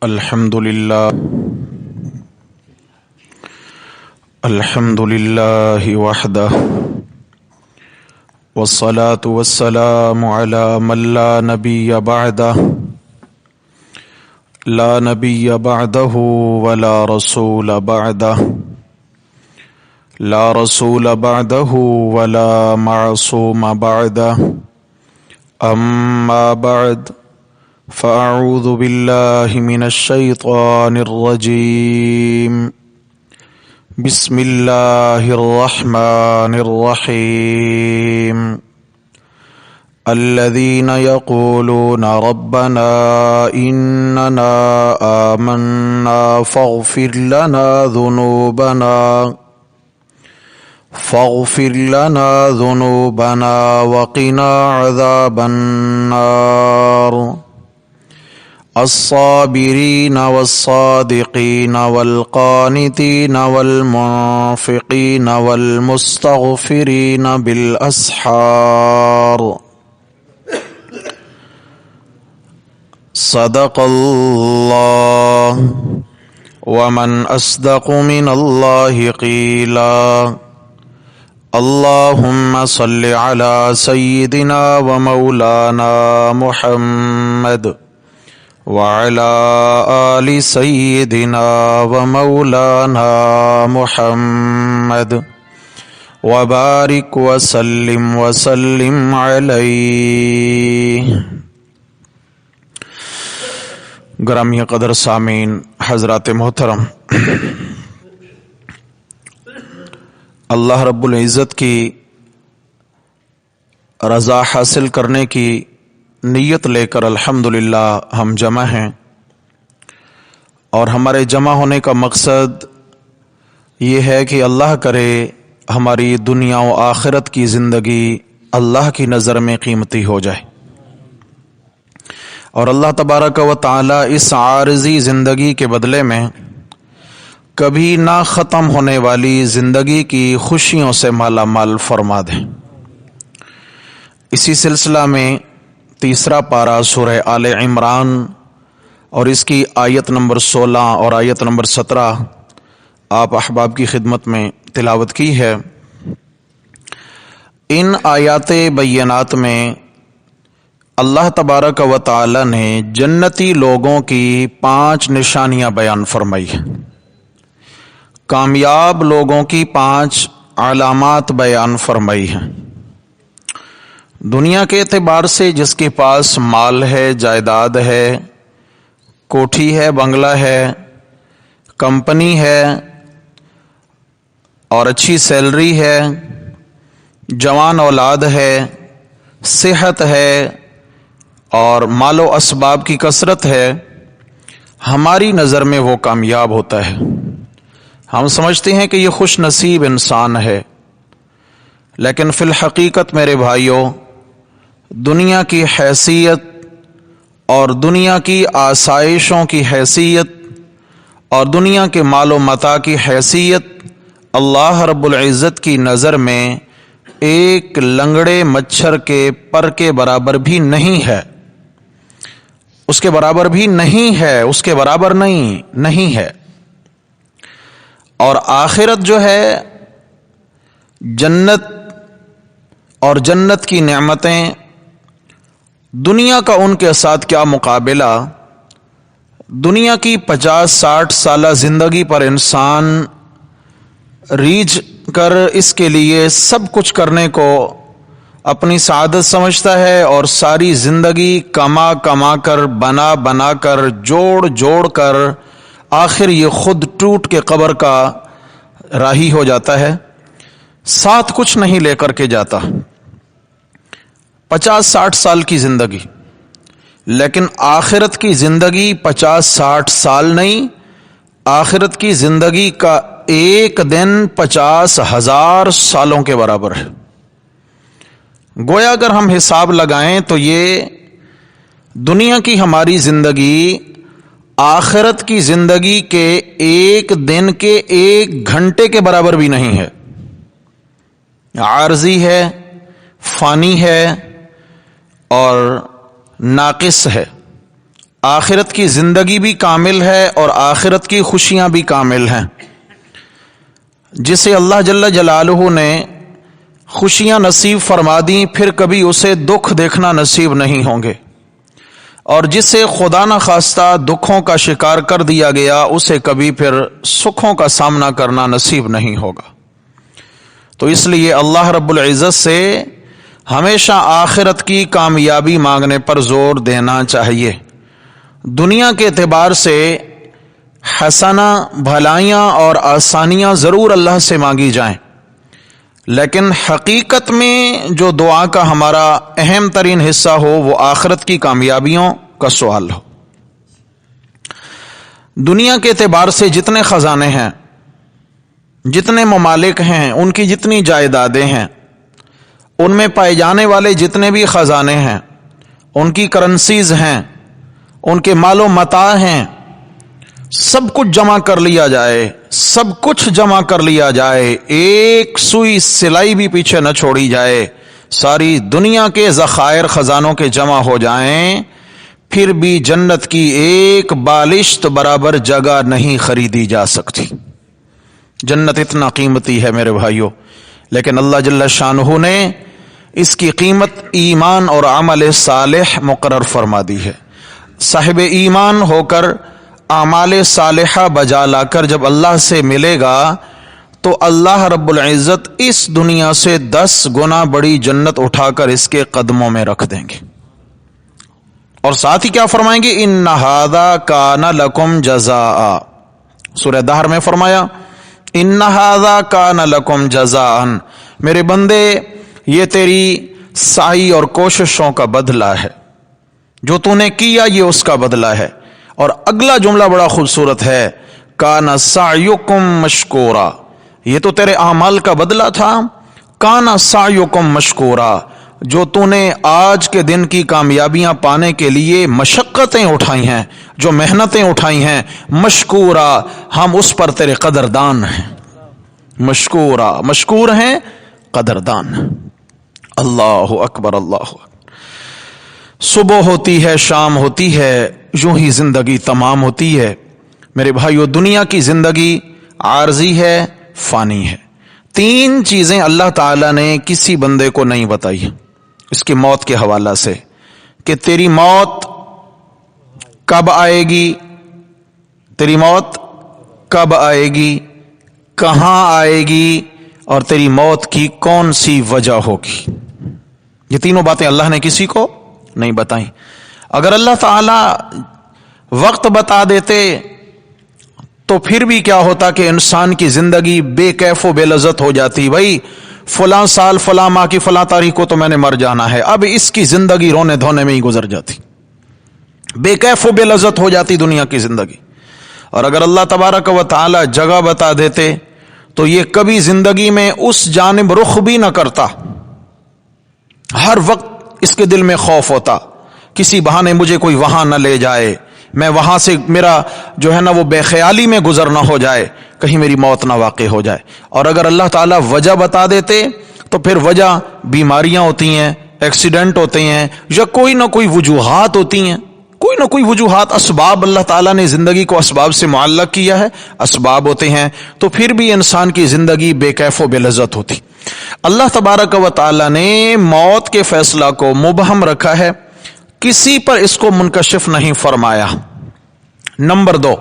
الحمد لله وحده والصلاة والسلام على من لا نبي بعده لا نبي بعده ولا رسول بعده لا رسول بعده ولا معصوم بعده أما بعد فأعوذ بالله من الشيطان الرجيم بسم الله الرحمن الرحيم الذين يقولون ربنا إننا آمنا فاغفر لنا ذنوبنا وقنا عذاب النار الصابرين والصادقين والقانتين والمنفقين والمستغفرين بالأسحار صدق الله ومن أصدق من الله قيلا اللهم صل على سيدنا ومولانا محمد وعلى آل سيدنا ومولانا محمد وبارك وسلم عليه. گرامی قدر سامعین حضرات محترم، اللہ رب العزت کی رضا حاصل کرنے کی نیت لے کر الحمدللہ ہم جمع ہیں، اور ہمارے جمع ہونے کا مقصد یہ ہے کہ اللہ کرے ہماری دنیا و آخرت کی زندگی اللہ کی نظر میں قیمتی ہو جائے، اور اللہ تبارک و تعالی اس عارضی زندگی کے بدلے میں کبھی نہ ختم ہونے والی زندگی کی خوشیوں سے مالا مال فرما دے. اسی سلسلہ میں تیسرا پارہ سورہ آل عمران اور اس کی آیت نمبر 16 اور آیت نمبر 17 آپ احباب کی خدمت میں تلاوت کی ہے. ان آیات بینات میں اللہ تبارک و تعالی نے جنتی لوگوں کی 5 نشانیاں بیان فرمائی ہیں، کامیاب لوگوں کی 5 علامات بیان فرمائی ہیں. دنیا کے اعتبار سے جس کے پاس مال ہے، جائیداد ہے، کوٹھی ہے، بنگلہ ہے، کمپنی ہے اور اچھی سیلری ہے، جوان اولاد ہے، صحت ہے اور مال و اسباب کی کثرت ہے، ہماری نظر میں وہ کامیاب ہوتا ہے. ہم سمجھتے ہیں کہ یہ خوش نصیب انسان ہے، لیکن فی الحقیقت میرے بھائیوں، دنیا کی حیثیت اور دنیا کی آسائشوں کی حیثیت اور دنیا کے مال و متاع کی حیثیت اللہ رب العزت کی نظر میں ایک لنگڑے مچھر کے پر کے برابر بھی نہیں ہے، اس کے برابر بھی نہیں ہے، اس کے برابر نہیں ہے. اور آخرت جو ہے، جنت اور جنت کی نعمتیں، دنیا کا ان کے ساتھ کیا مقابلہ. دنیا کی 50-60 سالہ زندگی پر انسان ریجھ کر اس کے لیے سب کچھ کرنے کو اپنی سعادت سمجھتا ہے، اور ساری زندگی کما کر بنا کر جوڑ کر آخر یہ خود ٹوٹ کے قبر کا راہی ہو جاتا ہے، ساتھ کچھ نہیں لے کر کے جاتا. 50-60 سال کی زندگی، لیکن آخرت کی زندگی 50-60 سال نہیں، آخرت کی زندگی کا ایک دن 50,000 سالوں کے برابر ہے. گویا اگر ہم حساب لگائیں تو یہ دنیا کی ہماری زندگی آخرت کی زندگی کے ایک دن کے 1 گھنٹے کے برابر بھی نہیں ہے. عارضی ہے، فانی ہے اور ناقص ہے. آخرت کی زندگی بھی کامل ہے اور آخرت کی خوشیاں بھی کامل ہیں۔ جسے اللہ جل جلالہ نے خوشیاں نصیب فرما دیں پھر کبھی اسے دکھ دیکھنا نصیب نہیں ہوں گے، اور جسے خدا نہ خواستہ دکھوں کا شکار کر دیا گیا اسے کبھی پھر سکھوں کا سامنا کرنا نصیب نہیں ہوگا۔ تو اس لیے اللہ رب العزت سے ہمیشہ آخرت کی کامیابی مانگنے پر زور دینا چاہیے۔ دنیا کے اعتبار سے حسنہ بھلائیاں اور آسانیاں ضرور اللہ سے مانگی جائیں، لیکن حقیقت میں جو دعا کا ہمارا اہم ترین حصہ ہو وہ آخرت کی کامیابیوں کا سوال ہو۔ دنیا کے اعتبار سے جتنے خزانے ہیں، جتنے ممالک ہیں، ان کی جتنی جائیدادیں ہیں، ان میں پائے جانے والے جتنے بھی خزانے ہیں، ان کی کرنسیز ہیں، ان کے مال و متاع ہیں، سب کچھ جمع کر لیا جائے، سب کچھ جمع کر لیا جائے، ایک سوئی سلائی بھی پیچھے نہ چھوڑی جائے، ساری دنیا کے ذخائر خزانوں کے جمع ہو جائیں، پھر بھی جنت کی ایک بالشت برابر جگہ نہیں خریدی جا سکتی۔ جنت اتنا قیمتی ہے میرے بھائیوں، لیکن اللہ جل شانہ نے اس کی قیمت ایمان اور عمل صالح مقرر فرما دی ہے۔ صاحب ایمان ہو کر اعمال صالحہ بجا لا کر جب اللہ سے ملے گا تو اللہ رب العزت اس دنیا سے 10 گنا بڑی جنت اٹھا کر اس کے قدموں میں رکھ دیں گے، اور ساتھ ہی کیا فرمائیں گے؟ ان ھذا کان لکم جزاء۔ سورہ دہر میں فرمایا ان ھذا کان لکم جزاء، میرے بندے یہ تیری سعی اور کوششوں کا بدلہ ہے، جو تو نے کیا یہ اس کا بدلہ ہے۔ اور اگلا جملہ بڑا خوبصورت ہے، کان سعیکم مشکورا، یہ تو تیرے اعمال کا بدلہ تھا۔ کان سعیکم مشکورا، جو تو نے آج کے دن کی کامیابیاں پانے کے لیے مشقتیں اٹھائی ہیں، جو محنتیں اٹھائی ہیں، مشکورا، ہم اس پر تیرے قدردان ہیں۔ مشکورا، مشکور ہیں، قدردان۔ اللہ اکبر، اللہ اکبر۔ صبح ہوتی ہے، شام ہوتی ہے، یوں ہی زندگی تمام ہوتی ہے۔ میرے بھائیو، دنیا کی زندگی عارضی ہے، فانی ہے۔ 3 چیزیں اللہ تعالیٰ نے کسی بندے کو نہیں بتائی اس کی موت کے حوالہ سے، کہ تیری موت کب آئے گی، تیری موت کب آئے گی، کہاں آئے گی، اور تیری موت کی کون سی وجہ ہوگی۔ یہ تینوں باتیں اللہ نے کسی کو نہیں بتائیں۔ اگر اللہ تعالی وقت بتا دیتے تو پھر بھی کیا ہوتا کہ انسان کی زندگی بے کیف و بے لذت ہو جاتی۔ بھائی فلاں سال فلاں ماہ کی فلاں تاریخ کو تو میں نے مر جانا ہے، اب اس کی زندگی رونے دھونے میں ہی گزر جاتی، بے کیف و بے لذت ہو جاتی دنیا کی زندگی۔ اور اگر اللہ تبارک و تعالی جگہ بتا دیتے تو یہ کبھی زندگی میں اس جانب رخ بھی نہ کرتا، ہر وقت اس کے دل میں خوف ہوتا، کسی بہانے مجھے کوئی وہاں نہ لے جائے، میں وہاں سے میرا جو ہے نا وہ بے خیالی میں گزرنا ہو جائے، کہیں میری موت نہ واقع ہو جائے۔ اور اگر اللہ تعالیٰ وجہ بتا دیتے تو پھر وجہ بیماریاں ہوتی ہیں، ایکسیڈنٹ ہوتے ہیں، یا کوئی نہ کوئی وجوہات ہوتی ہیں، کوئی نہ کوئی وجوہات، اسباب اللہ تعالیٰ نے زندگی کو اسباب سے معلق کیا ہے، اسباب ہوتے ہیں، تو پھر بھی انسان کی زندگی بے کیف و بے لذت ہوتی۔ اللہ تبارک و تعالیٰ نے موت کے فیصلہ کو مبہم رکھا ہے، کسی پر اس کو منکشف نہیں فرمایا۔ نمبر 2،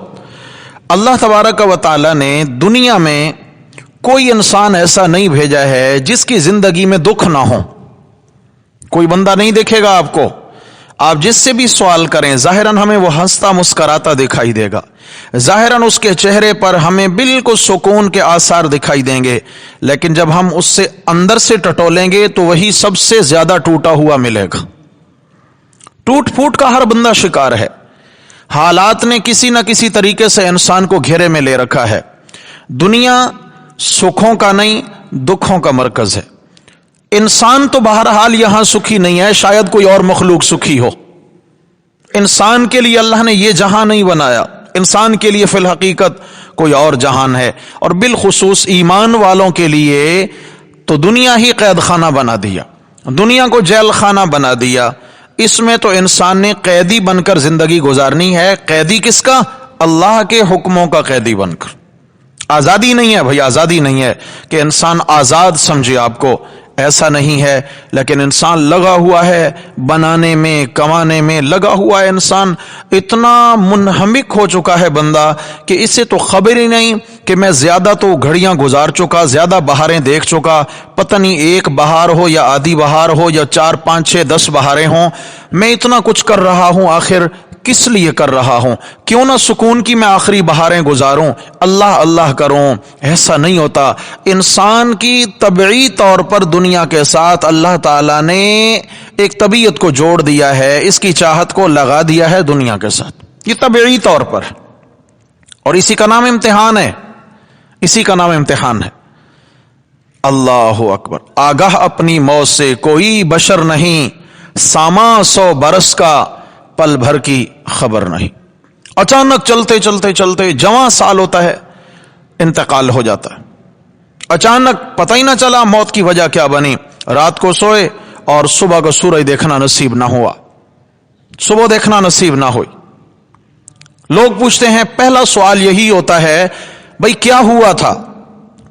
اللہ تبارک و تعالیٰ نے دنیا میں کوئی انسان ایسا نہیں بھیجا ہے جس کی زندگی میں دکھ نہ ہو۔ کوئی بندہ نہیں دیکھے گا آپ کو، آپ جس سے بھی سوال کریں ظاہراً ہمیں وہ ہنستا مسکراتا دکھائی دے گا، ظاہراً اس کے چہرے پر ہمیں بالکل سکون کے آثار دکھائی دیں گے، لیکن جب ہم اس سے اندر سے ٹٹولیں گے تو وہی سب سے زیادہ ٹوٹا ہوا ملے گا۔ ٹوٹ پھوٹ کا ہر بندہ شکار ہے، حالات نے کسی نہ کسی طریقے سے انسان کو گھیرے میں لے رکھا ہے۔ دنیا سکھوں کا نہیں، دکھوں کا مرکز ہے۔ انسان تو بہرحال یہاں سکھی نہیں ہے، شاید کوئی اور مخلوق سکھی ہو۔ انسان کے لیے اللہ نے یہ جہاں نہیں بنایا، انسان کے لیے فی الحقیقت کوئی اور جہان ہے، اور بالخصوص ایمان والوں کے لیے تو دنیا ہی قید خانہ بنا دیا، دنیا کو جیل خانہ بنا دیا۔ اس میں تو انسان نے قیدی بن کر زندگی گزارنی ہے. قیدی کس کا؟ اللہ کے حکموں کا قیدی بن کر. آزادی نہیں ہے بھائی، آزادی نہیں ہے کہ انسان آزاد سمجھے آپ کو، ایسا نہیں ہے. لیکن انسان لگا ہوا ہے بنانے میں، کمانے میں لگا ہوا ہے. انسان اتنا منہمک ہو چکا ہے بندہ کہ اسے تو خبر ہی نہیں کہ میں زیادہ تو گھڑیاں گزار چکا، زیادہ بہاریں دیکھ چکا. پتہ نہیں ایک بہار ہو یا آدھی بہار ہو یا 4 5 6 10 بہاریں ہوں، میں اتنا کچھ کر رہا ہوں. آخر کس لیے کر رہا ہوں؟ کیوں نہ سکون کی میں آخری بہاریں گزاروں، اللہ اللہ کروں. ایسا نہیں ہوتا. انسان کی طبعی طور پر دنیا کے ساتھ اللہ تعالیٰ نے ایک طبیعت کو جوڑ دیا ہے، اس کی چاہت کو لگا دیا ہے دنیا کے ساتھ. یہ طبعی طور پر، اور اسی کا نام امتحان ہے، اسی کا نام امتحان ہے. اللہ اکبر. آگاہ اپنی موت سے کوئی بشر نہیں، ساما 100 برس کا پل بھر کی خبر نہیں. اچانک چلتے چلتے چلتے جواں سال ہوتا ہے، انتقال ہو جاتا ہے. اچانک پتہ ہی نہ چلا موت کی وجہ کیا بنی. رات کو سوئے اور صبح کو سورج دیکھنا نصیب نہ ہوا، صبح دیکھنا نصیب نہ ہوئی. لوگ پوچھتے ہیں، پہلا سوال یہی ہوتا ہے بھئی کیا ہوا تھا؟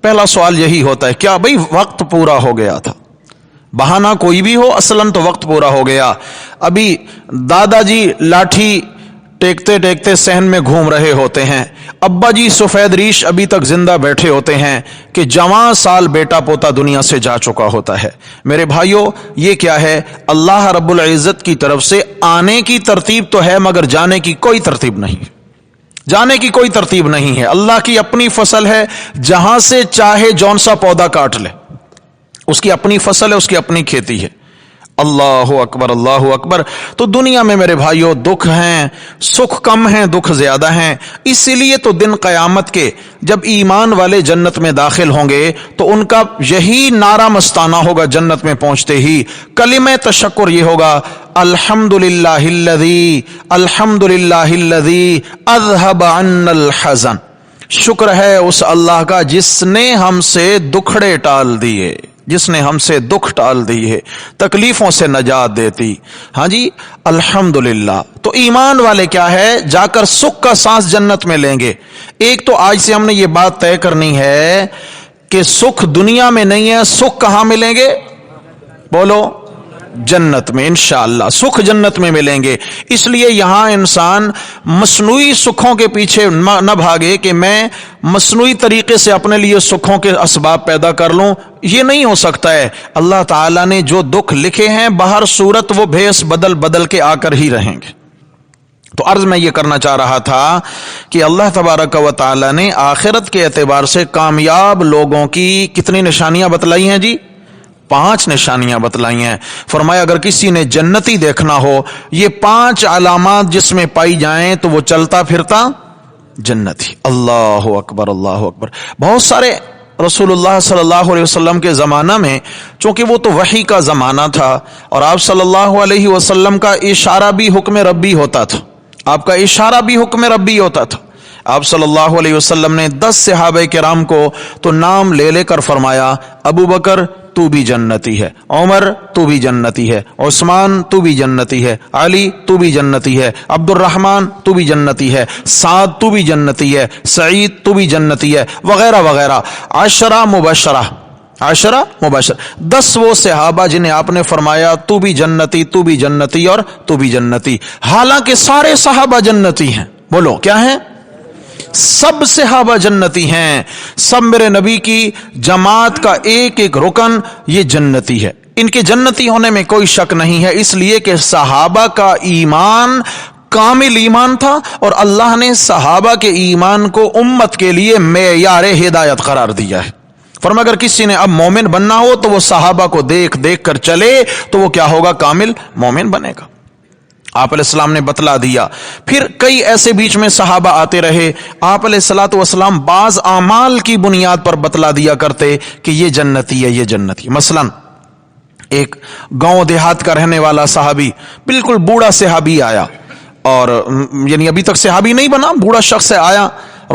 پہلا سوال یہی ہوتا ہے، کیا بھئی وقت پورا ہو گیا تھا. بہانہ کوئی بھی ہو، اصلاً تو وقت پورا ہو گیا. ابھی دادا جی لاٹھی ٹیکتے ٹیکتے صحن میں گھوم رہے ہوتے ہیں، ابا جی سفید ریش ابھی تک زندہ بیٹھے ہوتے ہیں کہ جوان سال بیٹا پوتا دنیا سے جا چکا ہوتا ہے. میرے بھائیوں، یہ کیا ہے؟ اللہ رب العزت کی طرف سے آنے کی ترتیب تو ہے مگر جانے کی کوئی ترتیب نہیں، جانے کی کوئی ترتیب نہیں ہے. اللہ کی اپنی فصل ہے، جہاں سے چاہے جون سا پودا کاٹ لے، اس کی اپنی فصل ہے، اس کی اپنی کھیتی ہے. اللہ اکبر، اللہ اکبر. تو دنیا میں میرے بھائیوں دکھ ہیں، سکھ کم ہیں، دکھ زیادہ ہیں. اسی لیے تو دن قیامت کے جب ایمان والے جنت میں داخل ہوں گے تو ان کا یہی نعرہ مستانہ ہوگا جنت میں پہنچتے ہی. کلمہ تشکر یہ ہوگا، الحمدللہ الذی، الحمدللہ الذی اذہب عنا الحزن. شکر ہے اس اللہ کا جس نے ہم سے دکھڑے ٹال دیے، جس نے ہم سے دکھ ٹال دی ہے، تکلیفوں سے نجات دیتی. ہاں جی، الحمدللہ. تو ایمان والے کیا ہے؟ جا کر سکھ کا سانس جنت میں لیں گے. ایک تو آج سے ہم نے یہ بات طے کرنی ہے کہ سکھ دنیا میں نہیں ہے، سکھ کہاں ملیں گے؟ بولو، جنت میں. انشاءاللہ سکھ جنت میں ملیں گے. اس لیے یہاں انسان مصنوعی سکھوں کے پیچھے نہ بھاگے کہ میں مصنوعی طریقے سے اپنے لیے سکھوں کے اسباب پیدا کر لوں. یہ نہیں ہو سکتا ہے. اللہ تعالیٰ نے جو دکھ لکھے ہیں بہر صورت وہ بھیس بدل بدل کے آ کر ہی رہیں گے. تو عرض میں یہ کرنا چاہ رہا تھا کہ اللہ تبارک و تعالیٰ نے آخرت کے اعتبار سے کامیاب لوگوں کی کتنی نشانیاں بتلائی ہیں جی؟ 5 نشانیاں بتلائی ہیں. فرمایا اگر کسی نے جنتی دیکھنا ہو، یہ 5 علامات جس میں پائی جائیں تو وہ چلتا پھرتا جنتی. اللہ اکبر، اللہ اکبر. بہت سارے رسول اللہ صلی اللہ علیہ وسلم کے زمانہ میں، چونکہ وہ تو وحی کا زمانہ تھا اور آپ صلی اللہ علیہ وسلم کا اشارہ بھی حکم ربی ہوتا تھا، آپ کا اشارہ بھی حکم ربی ہوتا تھا. آپ صلی اللہ علیہ وسلم نے 10 صحابہ کرام کو تو نام لے لے کر فرمایا، ابو بکر تو بھی جنتی ہے، عمر تو بھی جنتی ہے، عثمان تو بھی جنتی ہے، علی تو بھی جنتی ہے، عبد الرحمن تو بھی جنتی ہے، سعد تو بھی جنتی ہے، سعید تو بھی جنتی ہے، وغیرہ وغیرہ. 10 مبشر 10 وہ صحابہ جنہیں آپ نے فرمایا تو بھی جنتی، تو بھی جنتی اور تو بھی جنتی. حالانکہ سارے صحابہ جنتی ہیں. بولو کیا ہیں؟ سب صحابہ جنتی ہیں. سب میرے نبی کی جماعت کا ایک ایک رکن یہ جنتی ہے. ان کے جنتی ہونے میں کوئی شک نہیں ہے، اس لیے کہ صحابہ کا ایمان کامل ایمان تھا اور اللہ نے صحابہ کے ایمان کو امت کے لیے معیار ہدایت قرار دیا ہے. فرمایا اگر کسی نے اب مومن بننا ہو تو وہ صحابہ کو دیکھ دیکھ کر چلے تو وہ کیا ہوگا؟ کامل مومن بنے گا. آپ علیہ السلام نے بتلا دیا. پھر کئی ایسے بیچ میں صحابہ آتے رہے، آپ علیہ الصلوۃ والسلام بعض اعمال کی بنیاد پر بتلا دیا کرتے کہ یہ جنتی ہے، یہ جنتی ہے. مثلا ایک گاؤں دیہات کا رہنے والا صحابی، بالکل بوڑھا صحابی آیا، اور یعنی ابھی تک صحابی نہیں بنا، بوڑھا شخص آیا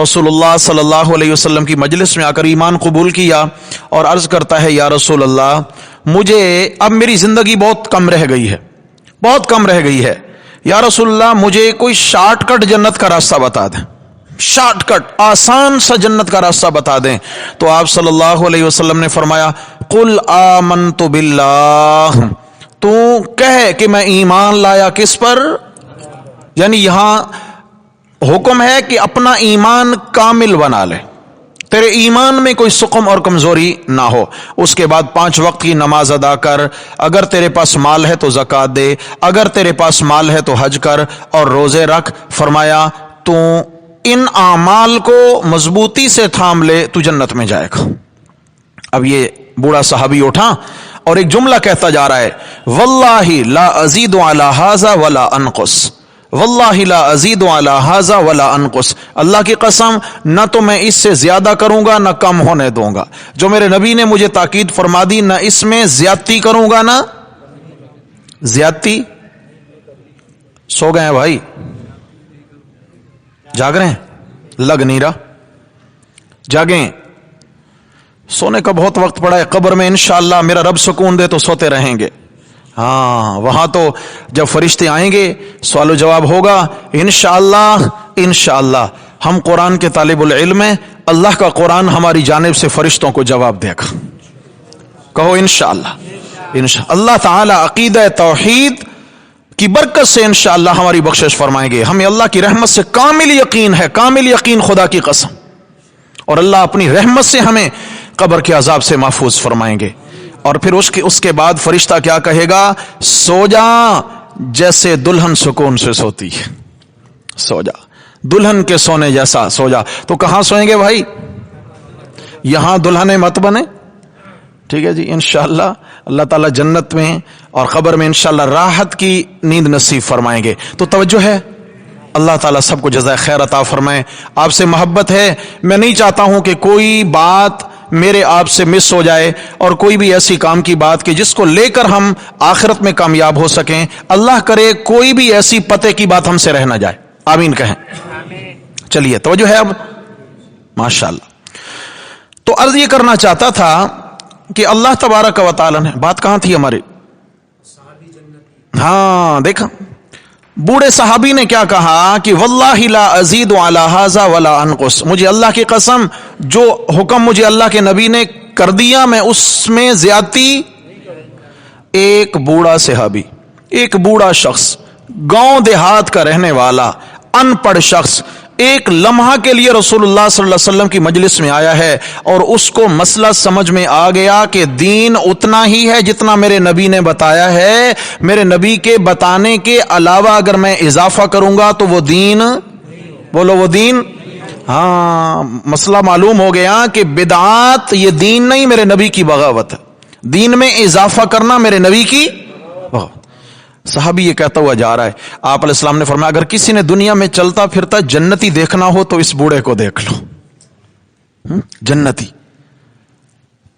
رسول اللہ صلی اللہ علیہ وسلم کی مجلس میں آ کر ایمان قبول کیا اور عرض کرتا ہے یا رسول اللہ، مجھے اب میری زندگی بہت کم رہ گئی ہے، بہت کم رہ گئی ہے، یا رسول اللہ مجھے کوئی شارٹ کٹ جنت کا راستہ بتا دیں، شارٹ کٹ آسان سا جنت کا راستہ بتا دیں۔ تو آپ صلی اللہ علیہ وسلم نے فرمایا قل آمنت باللہ، تو کہے کہ میں ایمان لایا کس پر؟ یعنی یہاں حکم ہے کہ اپنا ایمان کامل بنا لے، تیرے ایمان میں کوئی سقم اور کمزوری نہ ہو۔ اس کے بعد 5 وقت کی نماز ادا کر، اگر تیرے پاس مال ہے تو زکوٰۃ دے، اگر تیرے پاس مال ہے تو حج کر اور روزے رکھ۔ فرمایا تو ان اعمال کو مضبوطی سے تھام لے تو جنت میں جائے گا۔ اب یہ بوڑھا صحابی اٹھا اور ایک جملہ کہتا جا رہا ہے، واللہ لا ازید علی ھذا ولا انقص، واللہ لا ازید علی ھذا ولا انقص، اللہ کی قسم نہ تو میں اس سے زیادہ کروں گا نہ کم ہونے دوں گا۔ جو میرے نبی نے مجھے تاکید فرما دی، نہ اس میں زیادتی کروں گا نہ زیادتی۔ سو گئے ہیں بھائی؟ جاگ رہے ہیں؟ لگ نہیں رہا، جاگیں۔ سونے کا بہت وقت پڑا ہے، قبر میں انشاءاللہ میرا رب سکون دے تو سوتے رہیں گے۔ ہاں وہاں تو جب فرشتے آئیں گے سوال و جواب ہوگا انشاءاللہ۔ انشاءاللہ ہم قرآن کے طالب العلم ہیں، اللہ کا قرآن ہماری جانب سے فرشتوں کو جواب دے گا۔ کہو انشاءاللہ۔ اللہ تعالی عقیدہ توحید کی برکت سے انشاءاللہ ہماری بخشش فرمائیں گے۔ ہمیں اللہ کی رحمت سے کامل یقین ہے، کامل یقین خدا کی قسم، اور اللہ اپنی رحمت سے ہمیں قبر کے عذاب سے محفوظ فرمائیں گے۔ اور پھر اس کے بعد فرشتہ کیا کہے گا؟ سو جا جیسے دلہن سکون سے سوتی ہے، سو جا دلہن کے سونے جیسا سو جا۔ تو کہاں سوئیں گے بھائی؟ یہاں دلہنے مت بنے، ٹھیک ہے جی؟ انشاءاللہ اللہ تعالیٰ جنت میں اور قبر میں انشاءاللہ راحت کی نیند نصیب فرمائیں گے۔ تو توجہ ہے، اللہ تعالیٰ سب کو جزائے خیر عطا فرمائے۔ آپ سے محبت ہے، میں نہیں چاہتا ہوں کہ کوئی بات میرے آپ سے مس ہو جائے، اور کوئی بھی ایسی کام کی بات کہ جس کو لے کر ہم آخرت میں کامیاب ہو سکیں۔ اللہ کرے کوئی بھی ایسی پتے کی بات ہم سے رہ نہ جائے، آمین کہیں۔ چلیے توجہ ہے اب، ماشاءاللہ۔ تو عرض یہ کرنا چاہتا تھا کہ اللہ تبارک و تعالی نے، بات کہاں تھی ہماری؟ ہاں دیکھا بوڑھے صحابی نے کیا کہا کہ واللہ لا ازید علی ھذا ولا انقص، مجھے اللہ کی قسم جو حکم مجھے اللہ کے نبی نے کر دیا میں اس میں زیادتی۔ ایک بوڑھا صحابی، ایک بوڑھا شخص، گاؤں دیہات کا رہنے والا، ان پڑھ شخص، ایک لمحہ کے لیے رسول اللہ صلی اللہ علیہ وسلم کی مجلس میں آیا ہے اور اس کو مسئلہ سمجھ میں آ گیا کہ دین اتنا ہی ہے جتنا میرے نبی نے بتایا ہے، میرے نبی کے بتانے کے علاوہ اگر میں اضافہ کروں گا تو وہ دین، بولو وہ دین۔ ہاں مسئلہ معلوم ہو گیا کہ بدعات یہ دین نہیں، میرے نبی کی بغاوت ہے، دین میں اضافہ کرنا میرے نبی کی بغاوت۔ صحابی یہ کہتا ہوا جا رہا ہے، آپ علیہ السلام نے فرمایا اگر کسی نے دنیا میں چلتا پھرتا جنتی دیکھنا ہو تو اس بوڑھے کو دیکھ لو، جنتی۔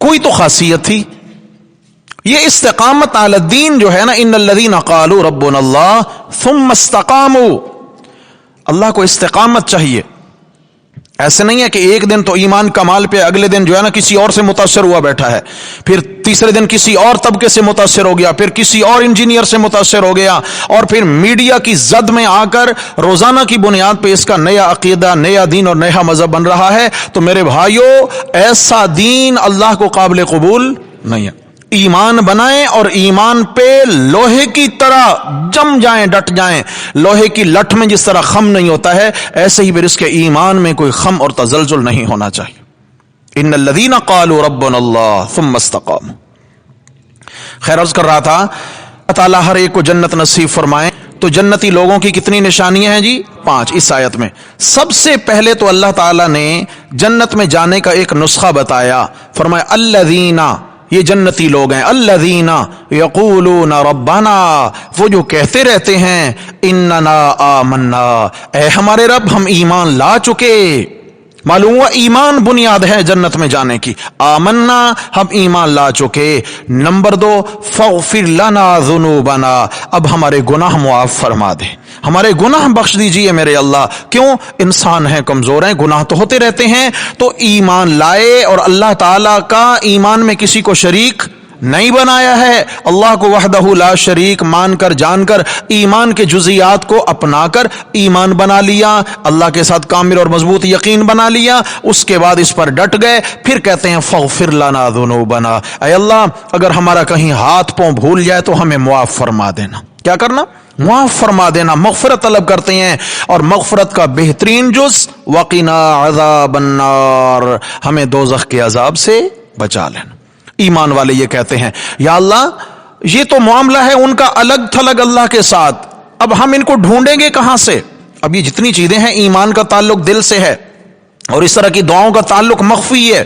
کوئی تو خاصیت تھی، یہ استقامت علی الدین جو ہے نا، ان الذین قالوا ربنا اللہ ثم استقاموا، اللہ کو استقامت چاہیے۔ ایسے نہیں ہے کہ ایک دن تو ایمان کمال پہ، اگلے دن جو ہے نا کسی اور سے متاثر ہوا بیٹھا ہے، پھر تیسرے دن کسی اور طبقے سے متاثر ہو گیا، پھر کسی اور انجینئر سے متاثر ہو گیا، اور پھر میڈیا کی زد میں آ کر روزانہ کی بنیاد پہ اس کا نیا عقیدہ، نیا دین اور نیا مذہب بن رہا ہے۔ تو میرے بھائیو، ایسا دین اللہ کو قابل قبول نہیں ہے۔ ایمان بنائیں اور ایمان پہ لوہے کی طرح جم جائیں، ڈٹ جائیں۔ لوہے کی لٹ میں جس طرح خم نہیں ہوتا ہے، ایسے ہی پھر اس کے ایمان میں کوئی خم اور تزلزل نہیں ہونا چاہیے۔ ان الذین قالوا ربنا اللہ ثم استقاموا۔ خیر عرض کر رہا تھا، اللہ تعالیٰ ہر ایک کو جنت نصیب فرمائیں۔ تو جنتی لوگوں کی کتنی نشانیاں ہیں جی؟ 5 اس آیت میں۔ سب سے پہلے تو اللہ تعالیٰ نے جنت میں جانے کا ایک نسخہ بتایا، فرمایا الذین، یہ جنتی لوگ ہیں، الذین یقولون ربنا، وہ جو کہتے رہتے ہیں اننا آمنا، اے ہمارے رب ہم ایمان لا چکے۔ معلوم ہوا ایمان بنیاد ہے جنت میں جانے کی۔ آمنا، ہم ایمان لا چکے۔ نمبر 2 فاغفر لنا ذنوبنا، اب ہمارے گناہ معاف فرما دے، ہمارے گناہ بخش دیجئے میرے اللہ۔ کیوں؟ انسان ہیں، کمزور ہیں، گناہ تو ہوتے رہتے ہیں۔ تو ایمان لائے اور اللہ تعالیٰ کا ایمان میں کسی کو شریک نہیں بنایا ہے۔ اللہ کو وحدہ لا شریک مان کر جان کر ایمان کے جزیات کو اپنا کر ایمان بنا لیا، اللہ کے ساتھ کامل اور مضبوط یقین بنا لیا، اس کے بعد اس پر ڈٹ گئے، پھر کہتے ہیں فاغفر لنا ذنوبنا، اے اللہ اگر ہمارا کہیں ہاتھ پاؤں بھول جائے تو ہمیں معاف فرما دینا۔ کیا کرنا؟ معاف فرما دینا، مغفرت طلب کرتے ہیں، اور مغفرت کا بہترین جز وقنا عذاب النار، ہمیں دوزخ کے عذاب سے بچا لینا۔ ایمان والے یہ کہتے ہیں یا اللہ یہ تو معاملہ ہے ان کا الگ تھلگ اللہ کے ساتھ، اب ہم ان کو ڈھونڈیں گے کہاں سے؟ اب یہ جتنی چیزیں ہیں، ایمان کا تعلق دل سے ہے اور اس طرح کی دعاؤں کا تعلق مخفی ہے۔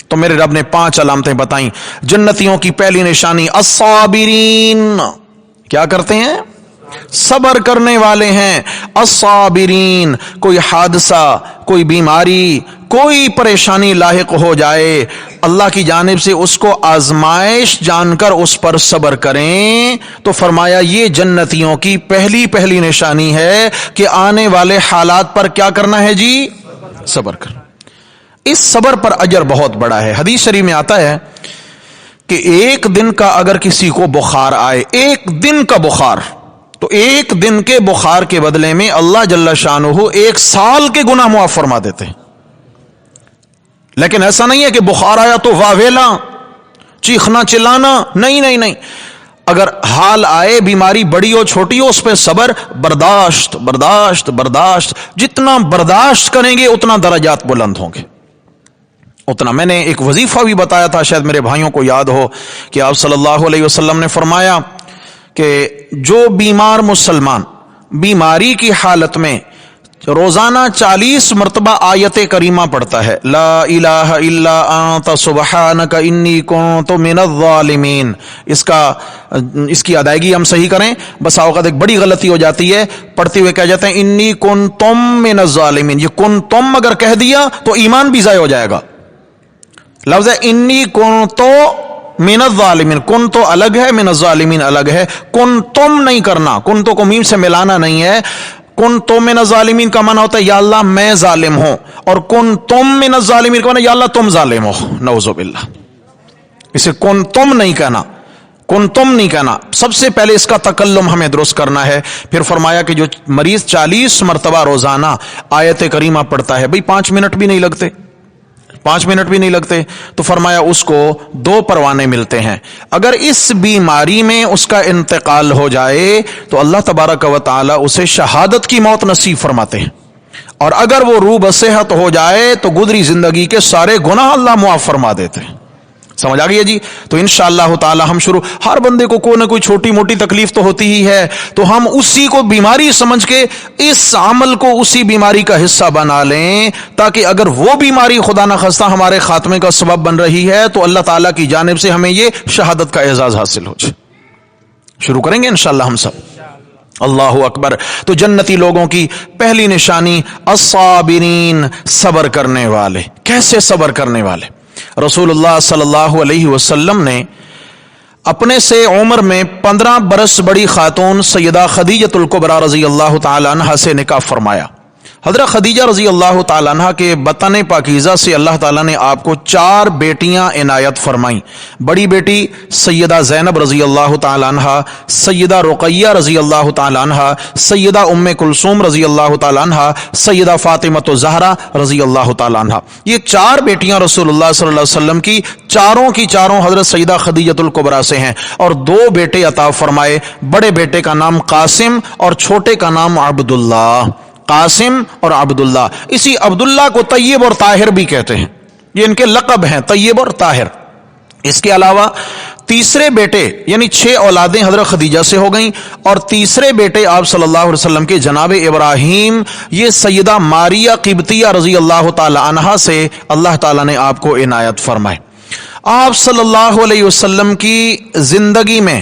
تو میرے رب نے 5 علامتیں بتائیں۔ جنتیوں کی پہلی نشانی الصابرین، کیا کرتے ہیں؟ صبر کرنے والے ہیں۔ الصابرین، کوئی حادثہ، کوئی بیماری، کوئی پریشانی لاحق ہو جائے، اللہ کی جانب سے اس کو آزمائش جان کر اس پر صبر کریں، تو فرمایا یہ جنتیوں کی پہلی نشانی ہے کہ آنے والے حالات پر کیا کرنا ہے جی؟ صبر کر۔ اس صبر پر اجر بہت بڑا ہے۔ حدیث شریف میں آتا ہے کہ ایک دن کا اگر کسی کو بخار آئے، ایک دن کا بخار، تو ایک دن کے بخار کے بدلے میں اللہ جل شانہ 1 سال کے گناہ معاف فرما دیتے ہیں۔ لیکن ایسا نہیں ہے کہ بخار آیا تو واویلا چیخنا چلانا، نہیں، اگر حال آئے، بیماری بڑی ہو چھوٹی ہو، اس پہ صبر، برداشت، جتنا برداشت کریں گے اتنا درجات بلند ہوں گے۔ اتنا میں نے ایک وظیفہ بھی بتایا تھا، شاید میرے بھائیوں کو یاد ہو کہ آپ صلی اللہ علیہ وسلم نے فرمایا کہ جو بیمار مسلمان بیماری کی حالت میں روزانہ 40 مرتبہ آیت کریمہ پڑھتا ہے، لا الہ الا انت سبحانک انی کنت من الظالمین، اس کی ادائیگی ہم صحیح کریں، بس اوقات ایک بڑی غلطی ہو جاتی ہے، پڑھتے ہوئے کہہ جاتے ہیں انی کنتم من الظالمین، یہ کنتم اگر کہہ دیا تو ایمان بھی ضائع ہو جائے گا۔ لفظ ہے انی کنتو من الظالمین، کن تو الگ ہے، من الظالمین الگ ہے، کن تم نہیں کرنا، کن تو کو میم سے ملانا نہیں ہے۔ کن تو من الظالمین کا معنی ہوتا ہے یا اللہ میں ظالم ہوں، اور کن تم من الظالمین کا معنی یا اللہ تم ظالم ہو، نعوذ باللہ۔ اسے کن تم نہیں کہنا، کن تم نہیں کہنا، سب سے پہلے اس کا تکلم ہمیں درست کرنا ہے۔ پھر فرمایا کہ جو مریض 40 مرتبہ روزانہ آیت کریمہ پڑھتا ہے، بھئی 5 منٹ بھی نہیں لگتے، 5 منٹ بھی نہیں لگتے، تو فرمایا اس کو 2 پروانے ملتے ہیں۔ اگر اس بیماری میں اس کا انتقال ہو جائے تو اللہ تبارک و تعالی اسے شہادت کی موت نصیب فرماتے ہیں، اور اگر وہ روح بصحت ہو جائے تو گزری زندگی کے سارے گناہ اللہ معاف فرما دیتے ہیں۔ سمجھ آ گئی ہے جی؟ تو انشاءاللہ تعالی ہم ہر بندے کو کوئی نہ کوئی چھوٹی موٹی تکلیف تو ہوتی ہی ہے، تو ہم اسی کو بیماری سمجھ کے اس عمل کو اسی بیماری کا حصہ بنا لیں، تاکہ اگر وہ بیماری خدا نخواستہ ہمارے خاتمے کا سبب بن رہی ہے تو اللہ تعالیٰ کی جانب سے ہمیں یہ شہادت کا اعزاز حاصل ہو جائے۔ شروع کریں گے انشاءاللہ ہم سب۔ اللہ اکبر۔ تو جنتی لوگوں کی پہلی نشانی الصابرین، صبر کرنے والے۔ کیسے صبر کرنے والے؟ رسول اللہ صلی اللہ علیہ وسلم نے اپنے سے عمر میں 15 برس بڑی خاتون سیدہ خدیجہ الکبریٰ رضی اللہ تعالی عنہ سے نکاح فرمایا۔ حضرت خدیجہ رضی اللہ تعالی عنہ کے بطن پاکیزہ سے اللہ تعالیٰ نے آپ کو 4 بیٹیاں عنایت فرمائیں۔ بڑی بیٹی سیدہ زینب رضی اللہ تعالی عنہ، سیدہ رقیہ رضی اللہ تعالی عنہ، سیدہ ام کلثوم رضی اللہ تعالی عنہ، سیدہ فاطمہ الزہرا رضی اللہ تعالی عنہ۔ یہ 4 بیٹیاں رسول اللہ صلی اللہ علیہ وسلم کی چاروں حضرت سیدہ خدیجہ الکبریٰ سے ہیں، اور 2 بیٹے عطا فرمائے۔ بڑے بیٹے کا نام قاسم اور چھوٹے کا نام عبداللہ۔ قاسم اور عبداللہ، اسی عبداللہ کو طیب اور طاہر بھی کہتے ہیں، یہ ان کے لقب ہیں، طیب اور طاہر۔ اس کے علاوہ تیسرے بیٹے یعنی 6 اولادیں حضرت خدیجہ سے ہو گئیں، اور تیسرے بیٹے آپ صلی اللہ علیہ وسلم کے جناب ابراہیم، یہ سیدہ ماریہ قبطیہ رضی اللہ تعالی عنہا سے اللہ تعالیٰ نے آپ کو عنایت فرمائے۔ آپ صلی اللہ علیہ وسلم کی زندگی میں،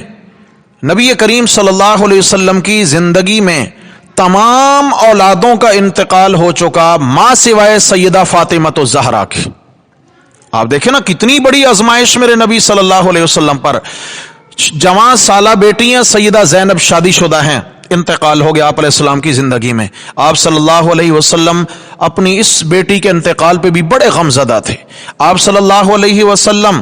نبی کریم صلی اللہ علیہ وسلم کی زندگی میں تمام اولادوں کا انتقال ہو چکا، ماں سوائے سیدہ فاطمہ الزہرا کی۔ آپ دیکھیں نا کتنی بڑی آزمائش میرے نبی صلی اللہ علیہ وسلم پر۔ جوان سالہ بیٹیاں سیدہ زینب شادی شدہ ہیں، انتقال ہو گیا آپ علیہ السلام کی زندگی میں۔ آپ صلی اللہ علیہ وسلم اپنی اس بیٹی کے انتقال پہ بھی بڑے غم زدہ تھے۔ آپ صلی اللہ علیہ وسلم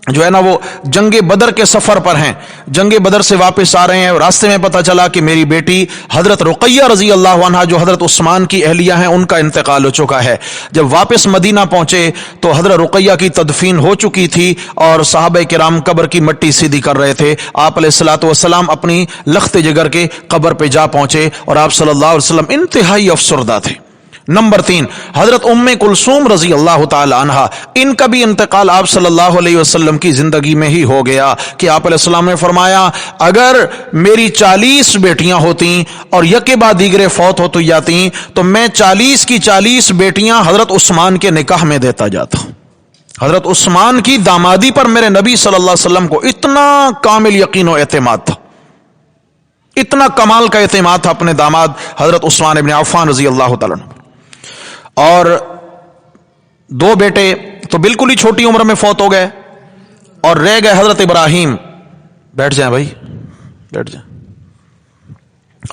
جو ہے نا وہ جنگ بدر کے سفر پر ہیں، جنگ بدر سے واپس آ رہے ہیں، راستے میں پتہ چلا کہ میری بیٹی حضرت رقیہ رضی اللہ عنہا جو حضرت عثمان کی اہلیہ ہیں ان کا انتقال ہو چکا ہے۔ جب واپس مدینہ پہنچے تو حضرت رقیہ کی تدفین ہو چکی تھی اور صحابہ کرام قبر کی مٹی سیدھی کر رہے تھے۔ آپ علیہ الصلوۃ والسلام اپنی لخت جگر کے قبر پہ جا پہنچے اور آپ صلی اللہ علیہ وسلم انتہائی افسردہ تھے۔ نمبر 3، حضرت ام کلثوم رضی اللہ تعالی عنہا، ان کا بھی انتقال آپ صلی اللہ علیہ وسلم کی زندگی میں ہی ہو گیا کہ آپ علیہ السلام نے فرمایا اگر میری 40 بیٹیاں ہوتی اور یکے بعد دیگرے فوت ہوتی جاتی تو میں 40 کی 40 بیٹیاں حضرت عثمان کے نکاح میں دیتا جاتا۔ حضرت عثمان کی دامادی پر میرے نبی صلی اللہ علیہ وسلم کو اتنا کامل یقین و اعتماد تھا، اتنا کمال کا اعتماد تھا اپنے داماد حضرت عثمان ابن عفان رضی اللہ تعالیٰ عنہ۔ اور 2 بیٹے تو بالکل ہی چھوٹی عمر میں فوت ہو گئے اور رہ گئے حضرت ابراہیم۔ بیٹھ جائیں بھائی، بیٹھ جائیں،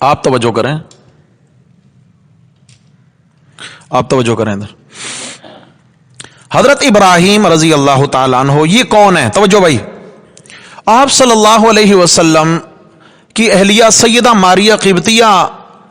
آپ توجہ کریں، آپ توجہ کریں ادھر۔ حضرت ابراہیم رضی اللہ تعالیٰ عنہ یہ کون ہے؟ توجہ بھائی، آپ صلی اللہ علیہ وسلم کی اہلیہ سیدہ ماریہ قبطیہ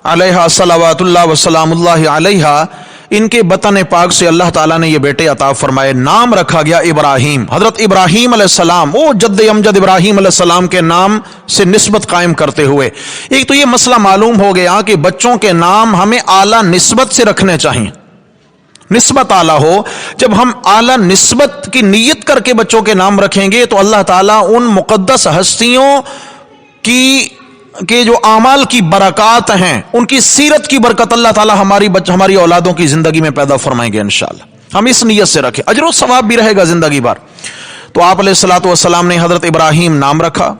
علیہا صلوات اللہ وسلام اللہ علیہا، ان کے بطن پاک سے اللہ تعالیٰ نے یہ بیٹے عطا فرمائے، نام رکھا گیا ابراہیم۔ حضرت ابراہیم علیہ السلام، وہ جد امجد ابراہیم علیہ السلام کے نام سے نسبت قائم کرتے ہوئے ایک تو یہ مسئلہ معلوم ہو گیا کہ بچوں کے نام ہمیں اعلیٰ نسبت سے رکھنے چاہیے، نسبت اعلیٰ ہو۔ جب ہم اعلیٰ نسبت کی نیت کر کے بچوں کے نام رکھیں گے تو اللہ تعالیٰ ان مقدس ہستیوں کے جو اعمال کی برکات ہیں، ان کی سیرت کی برکت اللہ تعالیٰ ہماری اولادوں کی زندگی میں پیدا فرمائیں گے انشاءاللہ۔ ہم اس نیت سے رکھیں، اجر و ثواب بھی رہے گا زندگی بھر۔ تو آپ علیہ الصلوۃ والسلام نے حضرت ابراہیم نام رکھا۔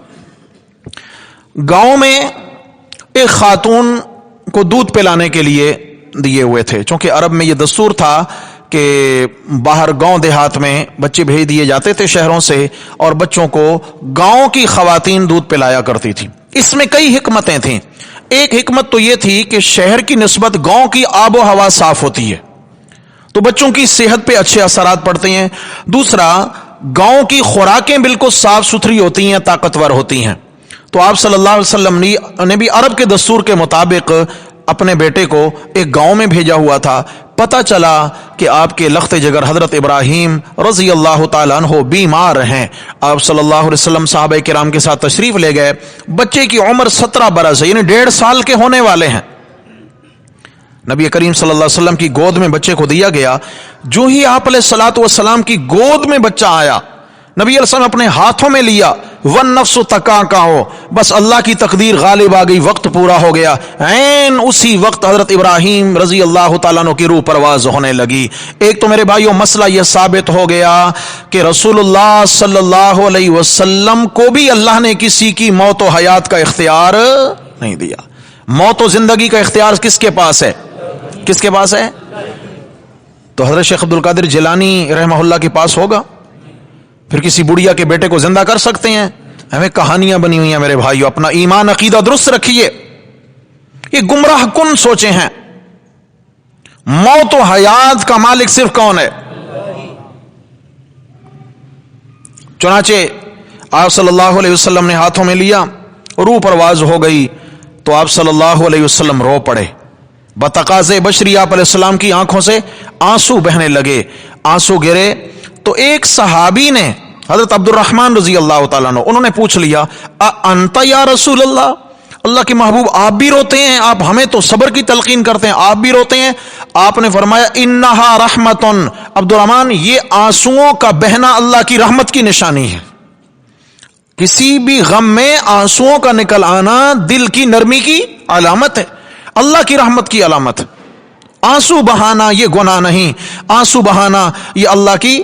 گاؤں میں ایک خاتون کو دودھ پلانے کے لیے دیے ہوئے تھے، چونکہ عرب میں یہ دستور تھا کہ باہر گاؤں دیہات میں بچے بھیج دیے جاتے تھے شہروں سے اور بچوں کو گاؤں کی خواتین دودھ پلایا کرتی تھی۔ اس میں کئی حکمتیں تھیں۔ ایک حکمت تو یہ تھی کہ شہر کی نسبت گاؤں کی آب و ہوا صاف ہوتی ہے تو بچوں کی صحت پہ اچھے اثرات پڑتے ہیں۔ دوسرا، گاؤں کی خوراکیں بالکل صاف ستھری ہوتی ہیں، طاقتور ہوتی ہیں۔ تو آپ صلی اللہ علیہ وسلم نے بھی عرب کے دستور کے مطابق اپنے بیٹے کو ایک گاؤں میں بھیجا ہوا تھا۔ پتہ چلا کہ آپ کے لخت جگر حضرت ابراہیم رضی اللہ تعالیٰ عنہ بیمار ہیں۔ آپ صلی اللہ علیہ وسلم صحابہ کرام کے ساتھ تشریف لے گئے۔ بچے کی عمر 17 برس ہے، یعنی 1.5 سال کے ہونے والے ہیں۔ نبی کریم صلی اللہ علیہ وسلم کی گود میں بچے کو دیا گیا۔ جو ہی آپ علیہ الصلوۃ والسلام کی گود میں بچہ آیا، نبی علیہ السلام اپنے ہاتھوں میں لیا، والنفس تکاکاؤ، بس اللہ کی تقدیر غالب آ گئی، وقت پورا ہو گیا۔ عین اسی وقت حضرت ابراہیم رضی اللہ تعالیٰ عنہ کی روح پرواز ہونے لگی۔ ایک تو میرے بھائیوں مسئلہ یہ ثابت ہو گیا کہ رسول اللہ صلی اللہ علیہ وسلم کو بھی اللہ نے کسی کی موت و حیات کا اختیار نہیں دیا۔ موت و زندگی کا اختیار کس کے پاس ہے؟ کس کے پاس ہے؟ تو حضرت شیخ عبد القادر جیلانی رحمہ اللہ کے پاس ہوگا؟ پھر کسی بڑھیا کے بیٹے کو زندہ کر سکتے ہیں؟ ہمیں کہانیاں بنی ہوئی ہیں میرے بھائیو، اپنا ایمان عقیدہ درست رکھیے۔ یہ گمراہ کن سوچیں ہیں۔ موت و حیات کا مالک صرف کون ہے؟ چنانچہ آپ صلی اللہ علیہ وسلم نے ہاتھوں میں لیا، روح پرواز ہو گئی تو آپ صلی اللہ علیہ وسلم رو پڑے۔ بتقاضے بشری آپ علیہ السلام کی آنکھوں سے آنسو بہنے لگے، آنسو گرے۔ تو ایک صحابی نے حضرت عبد الرحمن رضی اللہ تعالیٰ عنہ، انہوں نے پوچھ لیا انت یا رسول اللہ، اللہ کے محبوب آپ بھی روتے ہیں؟ آپ ہمیں تو صبر کی تلقین کرتے ہیں، آپ بھی روتے ہیں؟ آپ نے فرمایا انہا رحمتن، عبد الرحمن یہ آنسوؤں کا بہنا اللہ کی رحمت کی نشانی ہے۔ کسی بھی غم میں آنسوؤں کا نکل آنا دل کی نرمی کی علامت ہے، اللہ کی رحمت کی علامت۔ آنسو بہانا یہ گناہ نہیں، آنسو بہانا یہ اللہ کی،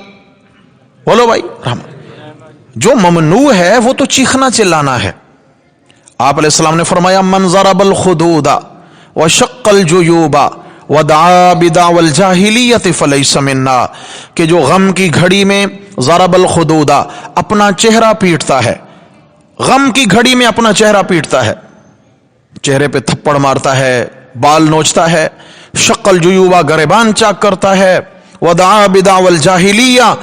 بولو بھائی، رحمت۔ جو ممنوع ہے وہ تو چیخنا چلانا ہے۔ آپ علیہ السلام نے فرمایا من ضرب الخدود وشق الجیوب ودعا بدعوى الجاہلیت فلیس منا، کہ جو غم کی گھڑی میں ضرب الخدود، اپنا چہرہ پیٹتا ہے، غم کی گھڑی میں اپنا چہرہ پیٹتا ہے، چہرے پہ تھپڑ مارتا ہے، بال نوچتا ہے، شق الجیوب گریبان چاک کرتا ہے، ودعا بدعوى الجاہلیہ،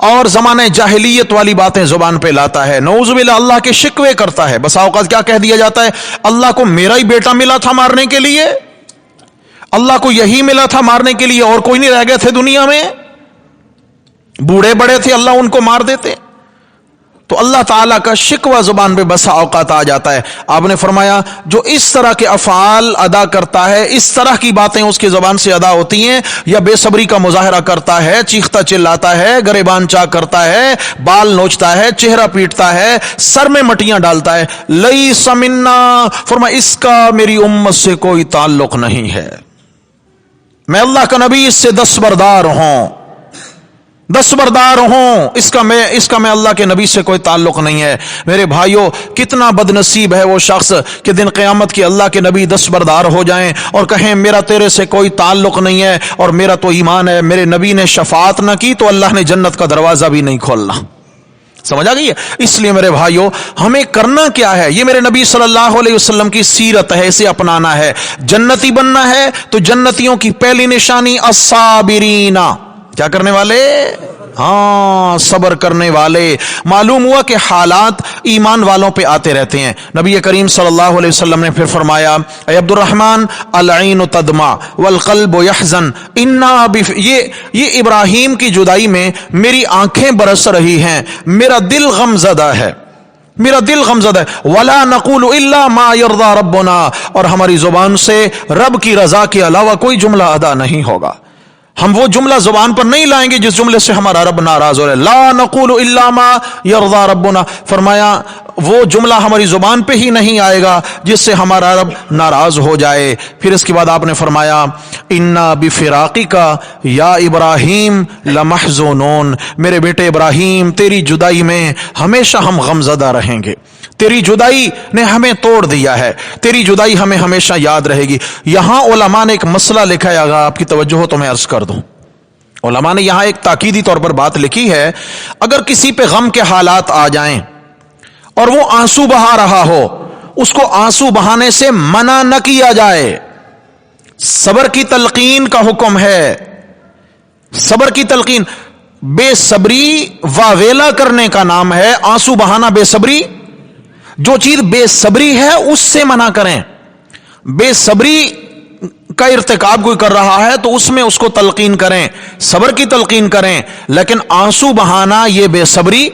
اور زمانے جاہلیت والی باتیں زبان پہ لاتا ہے، نعوذ باللہ اللہ کے شکوے کرتا ہے۔ بسا اوقات کیا کہہ دیا جاتا ہے، اللہ کو میرا ہی بیٹا ملا تھا مارنے کے لیے، اللہ کو یہی ملا تھا مارنے کے لیے، اور کوئی نہیں رہ گئے تھے دنیا میں، بوڑھے بڑے تھے اللہ ان کو مار دیتے۔ تو اللہ تعالیٰ کا شکوہ زبان پہ بسا اوقات آ جاتا ہے۔ آپ نے فرمایا جو اس طرح کے افعال ادا کرتا ہے، اس طرح کی باتیں اس کی زبان سے ادا ہوتی ہیں، یا بے صبری کا مظاہرہ کرتا ہے، چیختا چلاتا ہے، گریبان چاک کرتا ہے، بال نوچتا ہے، چہرہ پیٹتا ہے، سر میں مٹیاں ڈالتا ہے، لیس منا، فرمایا اس کا میری امت سے کوئی تعلق نہیں ہے، میں اللہ کا نبی اس سے دستبردار ہوں، دستبردار ہوں، اس کا میں اللہ کے نبی سے کوئی تعلق نہیں ہے۔ میرے بھائیوں، کتنا بد نصیب ہے وہ شخص کہ دن قیامت کے اللہ کے نبی دستبردار ہو جائیں اور کہیں میرا تیرے سے کوئی تعلق نہیں ہے، اور میرا تو ایمان ہے میرے نبی نے شفاعت نہ کی تو اللہ نے جنت کا دروازہ بھی نہیں کھولنا۔ سمجھ آ گئی ہے؟ اس لیے میرے بھائیوں ہمیں کرنا کیا ہے، یہ میرے نبی صلی اللہ علیہ وسلم کی سیرت ہے، اسے اپنانا ہے۔ جنتی بننا ہے تو جنتیوں کی پہلی نشانی الصابرین، کیا کرنے والے؟ ہاں، صبر کرنے والے۔ معلوم ہوا کہ حالات ایمان والوں پہ آتے رہتے ہیں۔ نبی کریم صلی اللہ علیہ وسلم نے پھر فرمایا، اے عبد الرحمن، العین تدمع والقلب یحزن، یہ ابراہیم کی جدائی میں میری آنکھیں برس رہی ہیں، میرا دل غم زدہ ہے، میرا دل غمزدہ ہے، ولا نقول الا ما يرضى ربنا، اور ہماری زبان سے رب کی رضا کے علاوہ کوئی جملہ ادا نہیں ہوگا، ہم وہ جملہ زبان پر نہیں لائیں گے جس جملے سے ہمارا رب ناراض ہو رہا ہے۔ لا نقول الا ما يرضى ربنا، فرمایا وہ جملہ ہماری زبان پہ ہی نہیں آئے گا جس سے ہمارا رب ناراض ہو جائے۔ پھر اس کے بعد آپ نے فرمایا، انا بفراقک یا ابراہیم لمحزونون، میرے بیٹے ابراہیم تیری جدائی میں ہمیشہ ہم غمزدہ رہیں گے، تیری جدائی نے ہمیں توڑ دیا ہے، تیری جدائی ہمیں ہمیشہ یاد رہے گی۔ یہاں علماء نے ایک مسئلہ لکھا ہے، اگر آپ کی توجہ ہو تو میں عرض کر دوں۔ علماء نے یہاں ایک تاکیدی طور پر بات لکھی ہے، اگر کسی پہ غم کے حالات آ جائیں اور وہ آنسو بہا رہا ہو، اس کو آنسو بہانے سے منع نہ کیا جائے۔ صبر کی تلقین کا حکم ہے، صبر کی تلقین۔ بے صبری واویلا کرنے کا نام ہے، آنسو بہانا بے صبری۔ جو چیز بے صبری ہے اس سے منع کریں۔ بے صبری کا ارتکاب کوئی کر رہا ہے تو اس میں اس کو تلقین کریں، صبر کی تلقین کریں، لیکن آنسو بہانا یہ بے صبری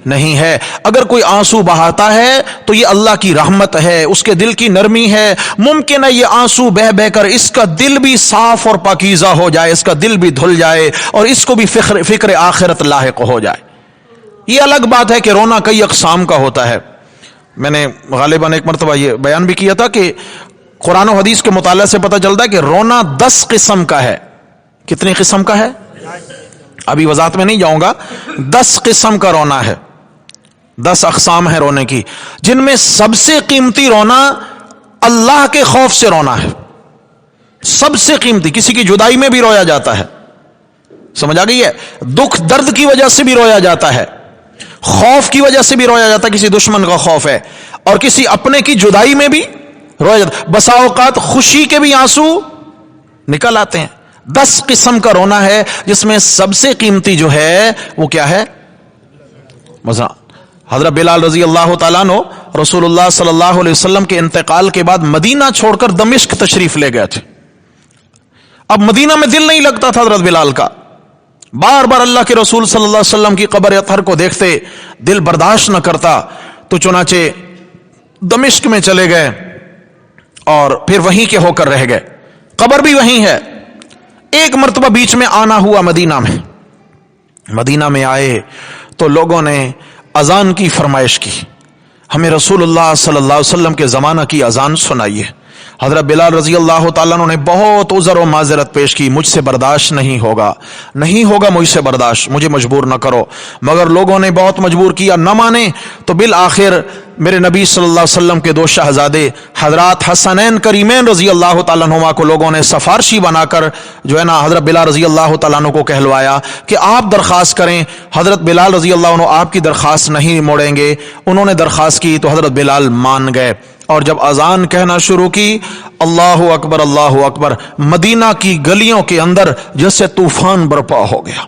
نہیں ہے۔ اگر کوئی آنسو بہاتا ہے تو یہ اللہ کی رحمت ہے، اس کے دل کی نرمی ہے۔ ممکن ہے یہ آنسو بہ بہ کر اس کا دل بھی صاف اور پاکیزہ ہو جائے، اس کا دل بھی دھل جائے اور اس کو بھی فکر آخرت لاحق ہو جائے۔ یہ الگ بات ہے کہ رونا کئی اقسام کا ہوتا ہے۔ میں نے غالباً ایک مرتبہ یہ بیان بھی کیا تھا کہ قرآن و حدیث کے مطالعہ سے پتہ چلتا ہے کہ رونا 10 قسم کا ہے۔ کتنی قسم کا ہے؟ ابھی وضاحت میں نہیں جاؤں گا۔ 10 قسم کا رونا ہے، 10 اقسام ہے رونے کی، جن میں سب سے قیمتی رونا اللہ کے خوف سے رونا ہے۔ سب سے قیمتی، کسی کی جدائی میں بھی رویا جاتا ہے، سمجھ آ گئی ہے؟ دکھ درد کی وجہ سے بھی رویا جاتا ہے، خوف کی وجہ سے بھی رویا جاتا ہے، کسی دشمن کا خوف ہے، اور کسی اپنے کی جدائی میں بھی رویا جاتا ہے۔ بسا اوقات خوشی کے بھی آنسو نکل آتے ہیں۔ 10 قسم کا رونا ہے جس میں سب سے قیمتی جو ہے وہ کیا ہے؟ مثلا حضرت بلال رضی اللہ تعالیٰ عنہ رسول اللہ صلی اللہ علیہ وسلم کے انتقال کے بعد مدینہ چھوڑ کر دمشق تشریف لے گئے تھے۔ اب مدینہ میں دل نہیں لگتا تھا حضرت بلال کا، بار بار اللہ کے رسول صلی اللہ علیہ وسلم کی قبر اطہر کو دیکھتے، دل برداشت نہ کرتا، تو چنانچہ دمشق میں چلے گئے اور پھر وہیں کے ہو کر رہ گئے، قبر بھی وہیں ہے۔ ایک مرتبہ بیچ میں آنا ہوا مدینہ میں، مدینہ میں آئے تو لوگوں نے اذان کی فرمائش کی، ہمیں رسول اللہ صلی اللہ علیہ وسلم کے زمانہ کی اذان سنائیے۔ حضرت بلال رضی اللہ تعالیٰ نے بہت عذر و معذرت پیش کی، مجھ سے برداشت نہیں ہوگا، نہیں ہوگا مجھ سے برداشت، مجھے مجبور نہ کرو۔ مگر لوگوں نے بہت مجبور کیا، نہ مانے تو بالآخر میرے نبی صلی اللہ علیہ وسلم کے 2 شہزادے حضرات حسنین کریمین رضی اللہ تعالیٰ عنہما کو لوگوں نے سفارشی بنا کر جو ہے نا حضرت بلال رضی اللہ تعالیٰ عنہ کو کہلوایا کہ آپ درخواست کریں۔ حضرت بلال رضی اللہ عنہ آپ کی درخواست نہیں موڑیں گے۔ انہوں نے درخواست کی تو حضرت بلال مان گئے، اور جب اذان کہنا شروع کی، اللہ اکبر اللہ اکبر، مدینہ کی گلیوں کے اندر جیسے طوفان برپا ہو گیا،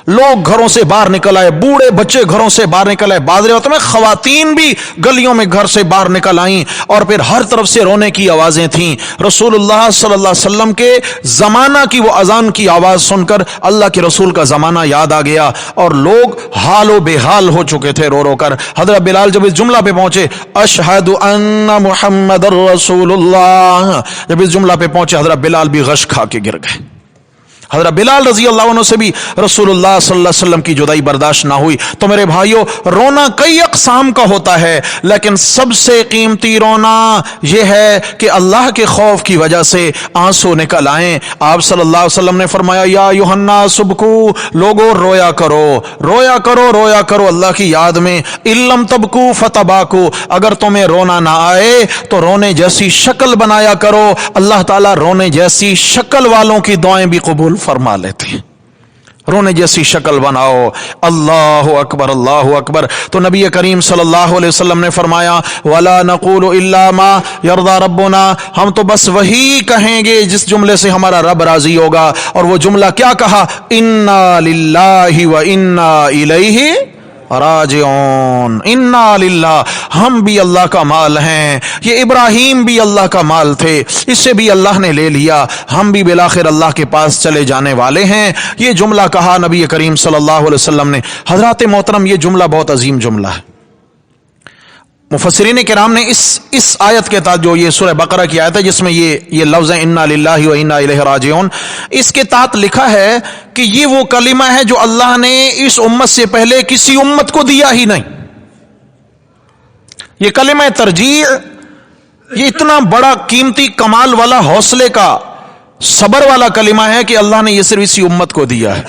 لوگ گھروں سے باہر نکل آئے, بوڑھے بچے گھروں سے باہر نکل آئے, بعض روایتوں میں خواتین بھی گلیوں میں گھر سے باہر نکل آئیں, اور پھر ہر طرف سے رونے کی آوازیں تھیں. رسول اللہ صلی اللہ علیہ وسلم کے زمانہ کی وہ اذان کی آواز سن کر اللہ کے رسول کا زمانہ یاد آ گیا, اور لوگ حال و بے حال ہو چکے تھے رو رو کر. حضرت بلال جب اس جملہ پہ پہنچے, اشہد ان محمد رسول اللہ, جب اس جملہ پہ پہنچے حضرت بلال بھی غش کھا کے گر گئے. حضرت بلال رضی اللہ عنہ سے بھی رسول اللہ صلی اللہ علیہ وسلم کی جدائی برداشت نہ ہوئی. تو میرے بھائیو, رونا کئی اقسام کا ہوتا ہے, لیکن سب سے قیمتی رونا یہ ہے کہ اللہ کے خوف کی وجہ سے آنسو نکل آئیں. آپ صلی اللہ علیہ وسلم نے فرمایا, یا ایھا الناس ابکو, لوگو رویا کرو, رویا کرو, رویا کرو اللہ کی یاد میں. ان لم تبکو فتباکو, اگر تمہیں رونا نہ آئے تو رونے جیسی شکل بنایا کرو. اللہ تعالیٰ رونے جیسی شکل والوں کی دعائیں بھی قبول فرما لیتے ہیں. رونے جیسی شکل بناؤ. اللہ اکبر, اللہ اکبر. تو نبی کریم صلی اللہ علیہ وسلم نے فرمایا, وَلَا نَقُولُ إِلَّا مَا يَرْضَى رَبُّنَا, ہم تو بس وہی کہیں گے جس جملے سے ہمارا رب راضی ہوگا. اور وہ جملہ کیا کہا؟ اِنَّا لِلَّهِ وَإِنَّا إِلَيْهِ راجعون. انا للہ, ہم بھی اللہ کا مال ہیں. یہ ابراہیم بھی اللہ کا مال تھے, اس سے بھی اللہ نے لے لیا, ہم بھی بالآخر اللہ کے پاس چلے جانے والے ہیں. یہ جملہ کہا نبی کریم صلی اللہ علیہ وسلم نے. حضرات محترم, یہ جملہ بہت عظیم جملہ ہے. مفسرین کرام نے اس آیت کے تحت, جو یہ سورہ بقرہ کی آیت ہے جس میں یہ لفظ ہے انا للہ و انا الیہ راجعون, اس کے تحت لکھا ہے کہ یہ وہ کلمہ ہے جو اللہ نے اس امت سے پہلے کسی امت کو دیا ہی نہیں. یہ کلمہ ترجیع, یہ اتنا بڑا قیمتی کمال والا, حوصلے کا, صبر والا کلمہ ہے کہ اللہ نے یہ صرف اسی امت کو دیا ہے.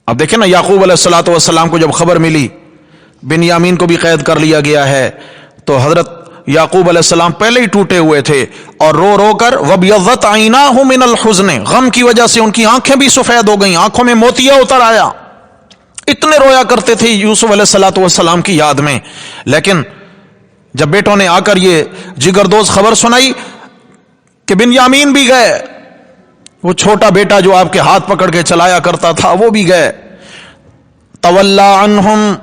اب دیکھیں نا, یعقوب علیہ الصلوۃ والسلام کو جب خبر ملی بنیامین کو بھی قید کر لیا گیا ہے, تو حضرت یعقوب علیہ السلام پہلے ہی ٹوٹے ہوئے تھے, اور رو رو کر وَبْيَضَّتْ عَيْنَاهُ مِنَ الْحُزْنِ, غم کی وجہ سے ان کی آنکھیں بھی سفید ہو گئیں, آنکھوں میں موتیا اتر آیا. اتنے رویا کرتے تھے یوسف علیہ الصلوۃ والسلام کی یاد میں. لیکن جب بیٹوں نے آ کر یہ جگردوز خبر سنائی کہ بنیامین بھی گئے, وہ چھوٹا بیٹا جو آپ کے ہاتھ پکڑ کے چلایا کرتا تھا وہ بھی گئے, تولا عنہم,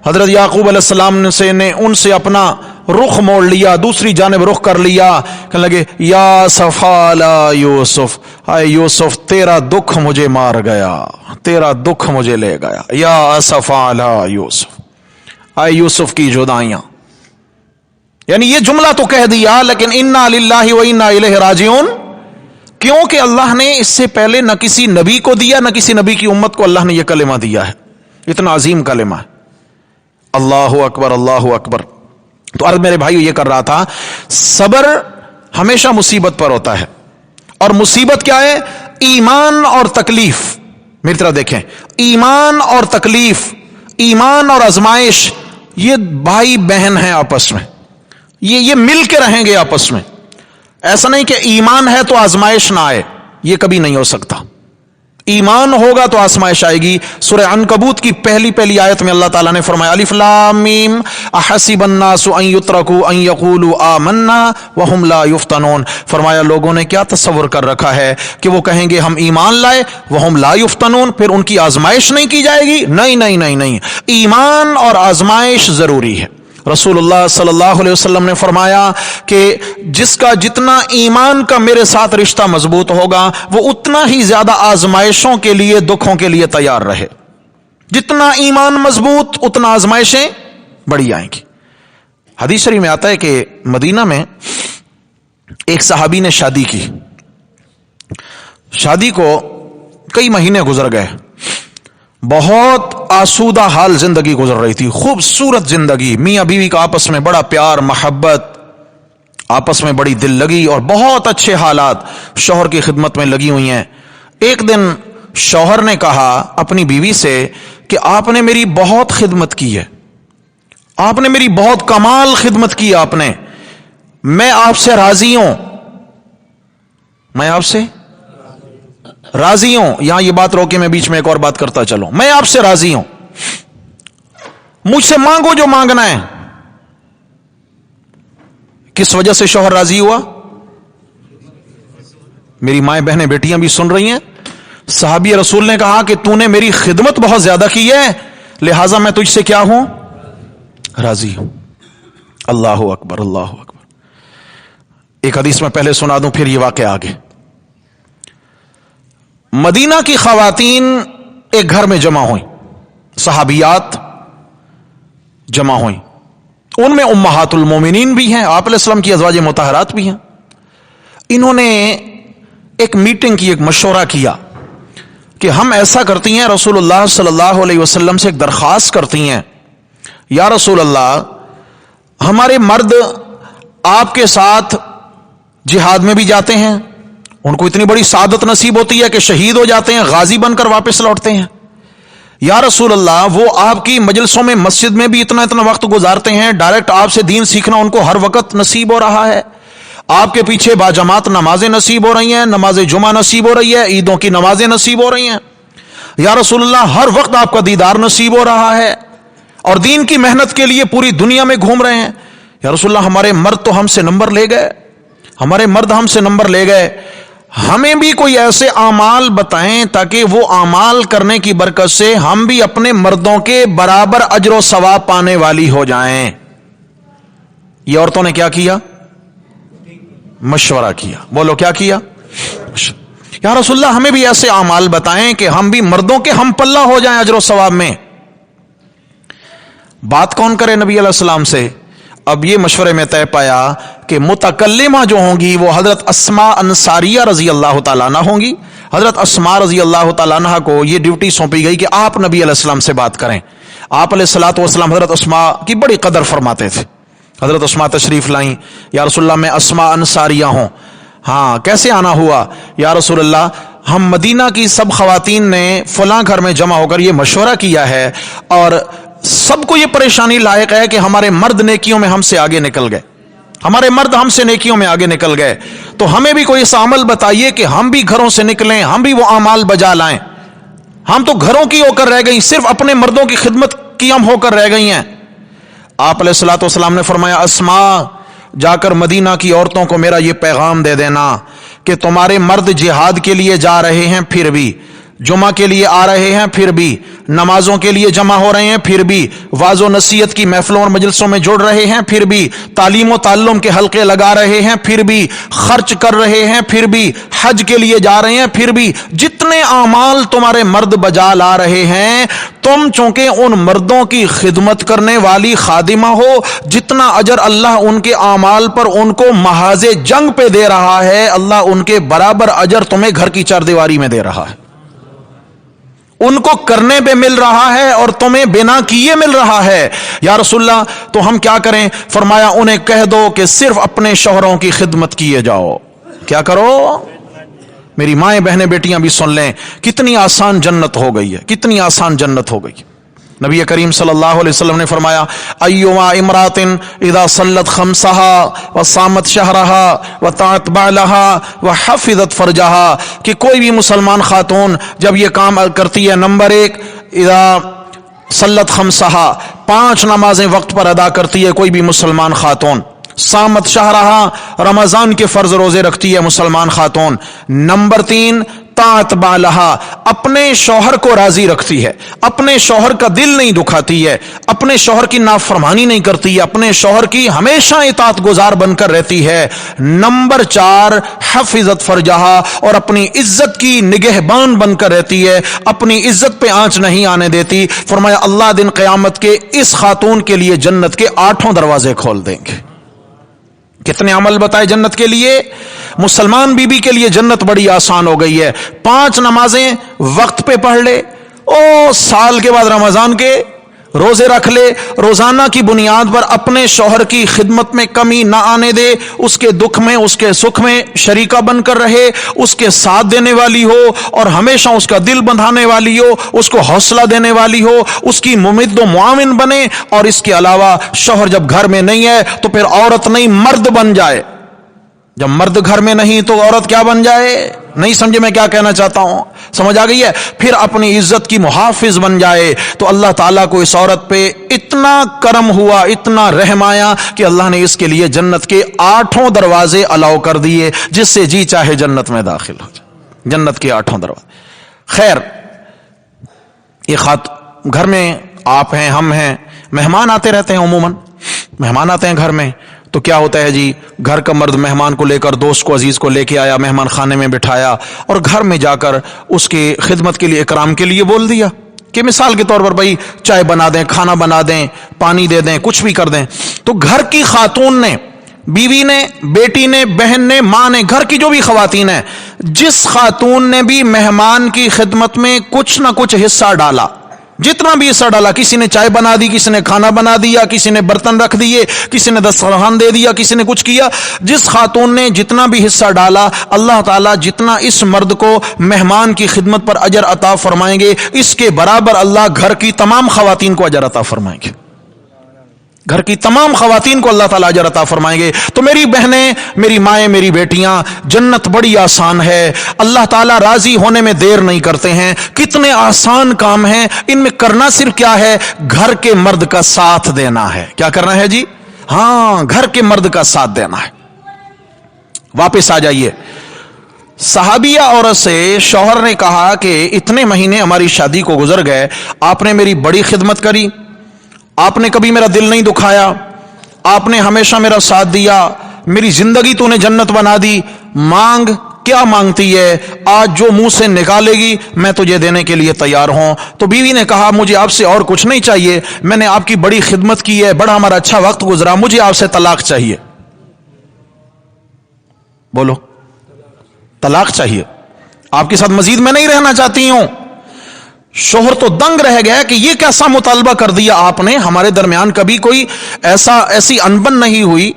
حضرت یعقوب علیہ السلام نے ان سے اپنا رخ موڑ لیا, دوسری جانب رخ کر لیا. کہنے لگے, یا سفالا یوسف, اے یوسف تیرا دکھ مجھے مار گیا, تیرا دکھ مجھے لے گیا. یا سفالا یوسف, اے یوسف کی جدائیاں. یعنی یہ جملہ تو کہہ دیا, لیکن انا للہ و انا الیہ راجعون, کیونکہ اللہ نے اس سے پہلے نہ کسی نبی کو دیا, نہ کسی نبی کی امت کو اللہ نے یہ کلمہ دیا ہے. اتنا عظیم کلمہ ہے. اللہ اکبر, اللہ اکبر. تو عرض میرے بھائیو یہ کر رہا تھا, صبر ہمیشہ مصیبت پر ہوتا ہے, اور مصیبت کیا ہے؟ ایمان اور تکلیف. میری طرف دیکھیں, ایمان اور تکلیف, ایمان اور آزمائش, یہ بھائی بہن ہیں آپس میں, یہ مل کے رہیں گے آپس میں. ایسا نہیں کہ ایمان ہے تو آزمائش نہ آئے, یہ کبھی نہیں ہو سکتا. ایمان ہوگا تو آزمائش آئے گی. سورہ عنکبوت کی پہلی آیت میں اللہ تعالیٰ نے فرمایا, الف لام میم احسب الناس ان یترکوا ان یقولوا آمنا وهم لا یفتنون. فرمایا لوگوں نے کیا تصور کر رکھا ہے کہ وہ کہیں گے ہم ایمان لائے, وهم لا یفتنون, پھر ان کی آزمائش نہیں کی جائے گی. نہیں نہیں نہیں نہیں, ایمان اور آزمائش ضروری ہے. رسول اللہ صلی اللہ علیہ وسلم نے فرمایا کہ جس کا جتنا ایمان کا میرے ساتھ رشتہ مضبوط ہوگا, وہ اتنا ہی زیادہ آزمائشوں کے لیے, دکھوں کے لیے تیار رہے. جتنا ایمان مضبوط اتنا آزمائشیں بڑی آئیں گی. حدیث شریف میں آتا ہے کہ مدینہ میں ایک صحابی نے شادی کی. شادی کو کئی مہینے گزر گئے, بہت آسودہ حال زندگی گزر رہی تھی, خوبصورت زندگی, میاں بیوی کا آپس میں بڑا پیار محبت, آپس میں بڑی دل لگی اور بہت اچھے حالات شوہر کی خدمت میں لگی ہوئی ہیں. ایک دن شوہر نے کہا اپنی بیوی سے کہ آپ نے میری بہت خدمت کی ہے, آپ نے میری بہت کمال خدمت کی, آپ نے, میں آپ سے راضی ہوں, میں آپ سے راضی ہوں. یہاں یہ بات روکے, میں بیچ میں ایک اور بات کرتا چلوں. میں آپ سے راضی ہوں, مجھ سے مانگو جو مانگنا ہے. کس وجہ سے شوہر راضی ہوا؟ میری مائیں بہنیں بیٹیاں بھی سن رہی ہیں. صحابی رسول نے کہا کہ تو نے میری خدمت بہت زیادہ کی ہے، لہذا میں تجھ سے کیا ہوں؟ راضی ہوں۔ اللہ اکبر، اللہ اکبر۔ ایک حدیث میں پہلے سنا دوں پھر یہ واقعہ آگے۔ مدینہ کی خواتین ایک گھر میں جمع ہوئیں، صحابیات جمع ہوئیں، ان میں امہات المومنین بھی ہیں، آپ علیہ السلام کی ازواج مطہرات بھی ہیں۔ انہوں نے ایک میٹنگ کی، ایک مشورہ کیا کہ ہم ایسا کرتی ہیں، رسول اللہ صلی اللہ علیہ وسلم سے ایک درخواست کرتی ہیں، یا رسول اللہ ہمارے مرد آپ کے ساتھ جہاد میں بھی جاتے ہیں، ان کو اتنی بڑی سعادت نصیب ہوتی ہے کہ شہید ہو جاتے ہیں، غازی بن کر واپس لوٹتے ہیں، یا رسول اللہ وہ آپ کی مجلسوں میں مسجد میں بھی اتنا وقت گزارتے ہیں، ڈائریکٹ آپ سے دین سیکھنا ان کو ہر وقت نصیب ہو رہا ہے، آپ کے پیچھے باجماعت نمازیں نصیب ہو رہی ہیں، نماز جمعہ نصیب ہو رہی ہے، عیدوں کی نمازیں نصیب ہو رہی ہیں، یا رسول اللہ ہر وقت آپ کا دیدار نصیب ہو رہا ہے، اور دین کی محنت کے لیے پوری دنیا میں گھوم رہے ہیں، یا رسول اللہ ہمارے مرد تو ہم سے نمبر لے گئے، ہمارے مرد ہم سے نمبر لے گئے، ہمیں بھی کوئی ایسے اعمال بتائیں تاکہ وہ اعمال کرنے کی برکت سے ہم بھی اپنے مردوں کے برابر اجر و ثواب پانے والی ہو جائیں۔ یہ عورتوں نے کیا کیا؟ مشورہ کیا۔ بولو کیا کیا؟ یا رسول اللہ ہمیں بھی ایسے اعمال بتائیں کہ ہم بھی مردوں کے ہم پلہ ہو جائیں اجر و ثواب میں۔ بات کون کرے نبی علیہ السلام سے؟ اب یہ مشورے میں طے پایا کہ متکلمہ جو ہوں گی وہ حضرت اسماء انصاریہ رضی اللہ تعالیٰ عنہ ہوں گی۔ حضرت اسماء رضی اللہ تعالیٰ عنہ کو یہ ڈیوٹی سونپی گئی کہ آپ نبی علیہ السلام سے بات کریں۔ آپ علیہ الصلوۃ والسلام حضرت اسماء کی بڑی قدر فرماتے تھے۔ حضرت اسماء تشریف لائیں، یا رسول اللہ میں اسماء انصاریہ ہوں۔ ہاں کیسے آنا ہوا؟ یا رسول اللہ ہم مدینہ کی سب خواتین نے فلاں گھر میں جمع ہو کر یہ مشورہ کیا ہے، اور سب کو یہ پریشانی لائق ہے کہ ہمارے مرد نیکیوں میں ہم سے آگے نکل گئے، ہمارے مرد ہم سے نیکیوں میں آگے نکل گئے، تو ہمیں بھی کوئی ایسا عمل بتائیے کہ ہم بھی گھروں سے نکلیں، ہم بھی وہ اعمال بجا لائیں۔ ہم تو گھروں کی ہو کر رہ گئی، صرف اپنے مردوں کی خدمت کی ہم ہو کر رہ گئی ہیں۔ آپ علیہ الصلوۃ والسلام نے فرمایا اسماء جا کر مدینہ کی عورتوں کو میرا یہ پیغام دے دینا کہ تمہارے مرد جہاد کے لیے جا رہے ہیں پھر بھی، جمعہ کے لیے آ رہے ہیں پھر بھی، نمازوں کے لیے جمع ہو رہے ہیں پھر بھی، واعظ و نصیحت کی محفلوں اور مجلسوں میں جڑ رہے ہیں پھر بھی، تعلیم و تعلم کے حلقے لگا رہے ہیں پھر بھی، خرچ کر رہے ہیں پھر بھی، حج کے لیے جا رہے ہیں پھر بھی، جتنے اعمال تمہارے مرد بجا لا رہے ہیں، تم چونکہ ان مردوں کی خدمت کرنے والی خادمہ ہو، جتنا اجر اللہ ان کے اعمال پر ان کو محاذ جنگ پہ دے رہا ہے، اللہ ان کے برابر اجر تمہیں گھر کی چاردیواری میں دے رہا ہے۔ ان کو کرنے پہ مل رہا ہے اور تمہیں بنا کیے مل رہا ہے۔ یا رسول اللہ تو ہم کیا کریں؟ فرمایا انہیں کہہ دو کہ صرف اپنے شوہروں کی خدمت کیے جاؤ۔ کیا کرو؟ میری مائیں بہنیں بیٹیاں بھی سن لیں، کتنی آسان جنت ہو گئی ہے، کتنی آسان جنت ہو گئی۔ نبی کریم صلی اللہ علیہ وسلم نے فرمایا ایما امرات اذا صلت خمسها وصامت شهرها وطاعت بعلها وحفظت فرجها، کہ کوئی بھی مسلمان خاتون جب یہ کام کرتی ہے، نمبر ایک اذا صلت خمسها، 5 نمازیں وقت پر ادا کرتی ہے کوئی بھی مسلمان خاتون، صامت شهرها، رمضان کے فرض روزے رکھتی ہے مسلمان خاتون، نمبر 3 طاعت بالہا، اپنے شوہر کو راضی رکھتی ہے، اپنے شوہر کا دل نہیں دکھاتی ہے، اپنے شوہر کی نافرمانی نہیں کرتی ہے، اپنے شوہر کی ہمیشہ اطاعت گزار بن کر رہتی ہے، نمبر 4 حفظت فرجہا، اور اپنی عزت کی نگہبان بن کر رہتی ہے، اپنی عزت پہ آنچ نہیں آنے دیتی۔ فرمایا اللہ دن قیامت کے اس خاتون کے لیے جنت کے 8 دروازے کھول دیں گے۔ کتنے عمل بتائے جنت کے لیے؟ مسلمان بی بی کے لیے جنت بڑی آسان ہو گئی ہے، 5 نمازیں وقت پہ پڑھ لے، سال کے بعد رمضان کے روزے رکھ لے، روزانہ کی بنیاد پر اپنے شوہر کی خدمت میں کمی نہ آنے دے، اس کے دکھ میں اس کے سکھ میں شریکہ بن کر رہے، اس کے ساتھ دینے والی ہو اور ہمیشہ اس کا دل بندھانے والی ہو، اس کو حوصلہ دینے والی ہو، اس کی ممد و معاون بنے، اور اس کے علاوہ شوہر جب گھر میں نہیں ہے تو پھر عورت نہیں مرد بن جائے، جب مرد گھر میں نہیں تو عورت کیا بن جائے؟ نہیں سمجھے میں کیا کہنا چاہتا ہوں؟ سمجھ آ گئی ہے؟ پھر اپنی عزت کی محافظ بن جائے تو اللہ تعالیٰ کو اس عورت پہ اتنا کرم ہوا، اتنا رحم آیا کہ اللہ نے اس کے لیے جنت کے 8 دروازے الاؤ کر دیے، جس سے جی چاہے جنت میں داخل ہو جائے۔ جنت کے 8 دروازے۔ خیر، یہ گھر میں آپ ہیں، ہم ہیں، مہمان آتے رہتے ہیں، عموماً مہمان آتے ہیں گھر میں، تو کیا ہوتا ہے جی، گھر کا مرد مہمان کو لے کر، دوست کو، عزیز کو لے کے آیا، مہمان خانے میں بٹھایا اور گھر میں جا کر اس کی خدمت کے لیے، اکرام کے لیے بول دیا کہ مثال کے طور پر بھائی چائے بنا دیں، کھانا بنا دیں، پانی دے دیں، کچھ بھی کر دیں. تو گھر کی خاتون نے، بیوی نے، بیٹی نے، بہن نے، ماں نے، گھر کی جو بھی خواتین ہیں، جس خاتون نے بھی مہمان کی خدمت میں کچھ نہ کچھ حصہ ڈالا، جتنا بھی حصہ ڈالا، کسی نے چائے بنا دی، کسی نے کھانا بنا دیا، کسی نے برتن رکھ دیے، کسی نے دسترخوان دے دیا، کسی نے کچھ کیا، جس خاتون نے جتنا بھی حصہ ڈالا، اللہ تعالیٰ جتنا اس مرد کو مہمان کی خدمت پر اجر عطا فرمائیں گے، اس کے برابر اللہ گھر کی تمام خواتین کو اجر عطا فرمائیں گے. گھر کی تمام خواتین کو اللہ تعالیٰ اجر عطا فرمائیں گے. تو میری بہنیں، میری مائیں، میری بیٹیاں، جنت بڑی آسان ہے. اللہ تعالیٰ راضی ہونے میں دیر نہیں کرتے ہیں. کتنے آسان کام ہیں، ان میں کرنا صرف کیا ہے، گھر کے مرد کا ساتھ دینا ہے. کیا کرنا ہے جی؟ ہاں، گھر کے مرد کا ساتھ دینا ہے. واپس آ جائیے. صحابیہ عورت سے شوہر نے کہا کہ اتنے مہینے ہماری شادی کو گزر گئے، آپ نے میری بڑی خدمت کری، آپ نے کبھی میرا دل نہیں دکھایا، آپ نے ہمیشہ میرا ساتھ دیا، میری زندگی تو نے جنت بنا دی. مانگ، کیا مانگتی ہے؟ آج جو منہ سے نکالے گی میں تجھے دینے کے لیے تیار ہوں. تو بیوی نے کہا مجھے آپ سے اور کچھ نہیں چاہیے، میں نے آپ کی بڑی خدمت کی ہے، بڑا ہمارا اچھا وقت گزرا، مجھے آپ سے طلاق چاہیے. بولو، طلاق چاہیے، آپ کے ساتھ مزید میں نہیں رہنا چاہتی ہوں. شوہر تو دنگ رہ گیا کہ یہ کیسا مطالبہ کر دیا آپ نے، ہمارے درمیان کبھی کوئی ایسی انبن نہیں ہوئی،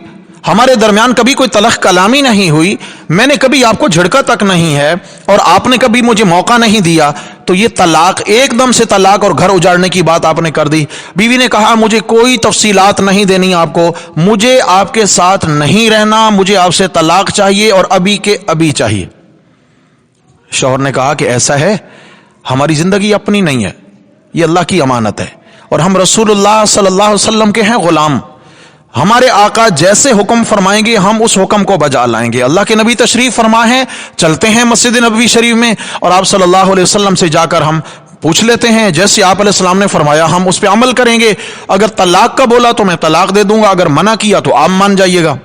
ہمارے درمیان کبھی کوئی تلخ کلامی نہیں ہوئی، میں نے کبھی آپ کو جھڑکا تک نہیں ہے، اور آپ نے کبھی مجھے موقع نہیں دیا. تو یہ طلاق، ایک دم سے طلاق اور گھر اجاڑنے کی بات آپ نے کر دی. بیوی نے کہا مجھے کوئی تفصیلات نہیں دینی آپ کو، مجھے آپ کے ساتھ نہیں رہنا، مجھے آپ سے طلاق چاہیے اور ابھی کے ابھی چاہیے. شوہر نے کہا کہ ایسا ہے، ہماری زندگی اپنی نہیں ہے، یہ اللہ کی امانت ہے، اور ہم رسول اللہ صلی اللہ علیہ وسلم کے ہیں غلام. ہمارے آقا جیسے حکم فرمائیں گے ہم اس حکم کو بجا لائیں گے. اللہ کے نبی تشریف فرما ہے، چلتے ہیں مسجد نبوی شریف میں، اور آپ صلی اللہ علیہ وسلم سے جا کر ہم پوچھ لیتے ہیں، جیسے آپ علیہ السلام نے فرمایا ہم اس پہ عمل کریں گے. اگر طلاق کا بولا تو میں طلاق دے دوں گا، اگر منع کیا تو آپ مان جائیے گا.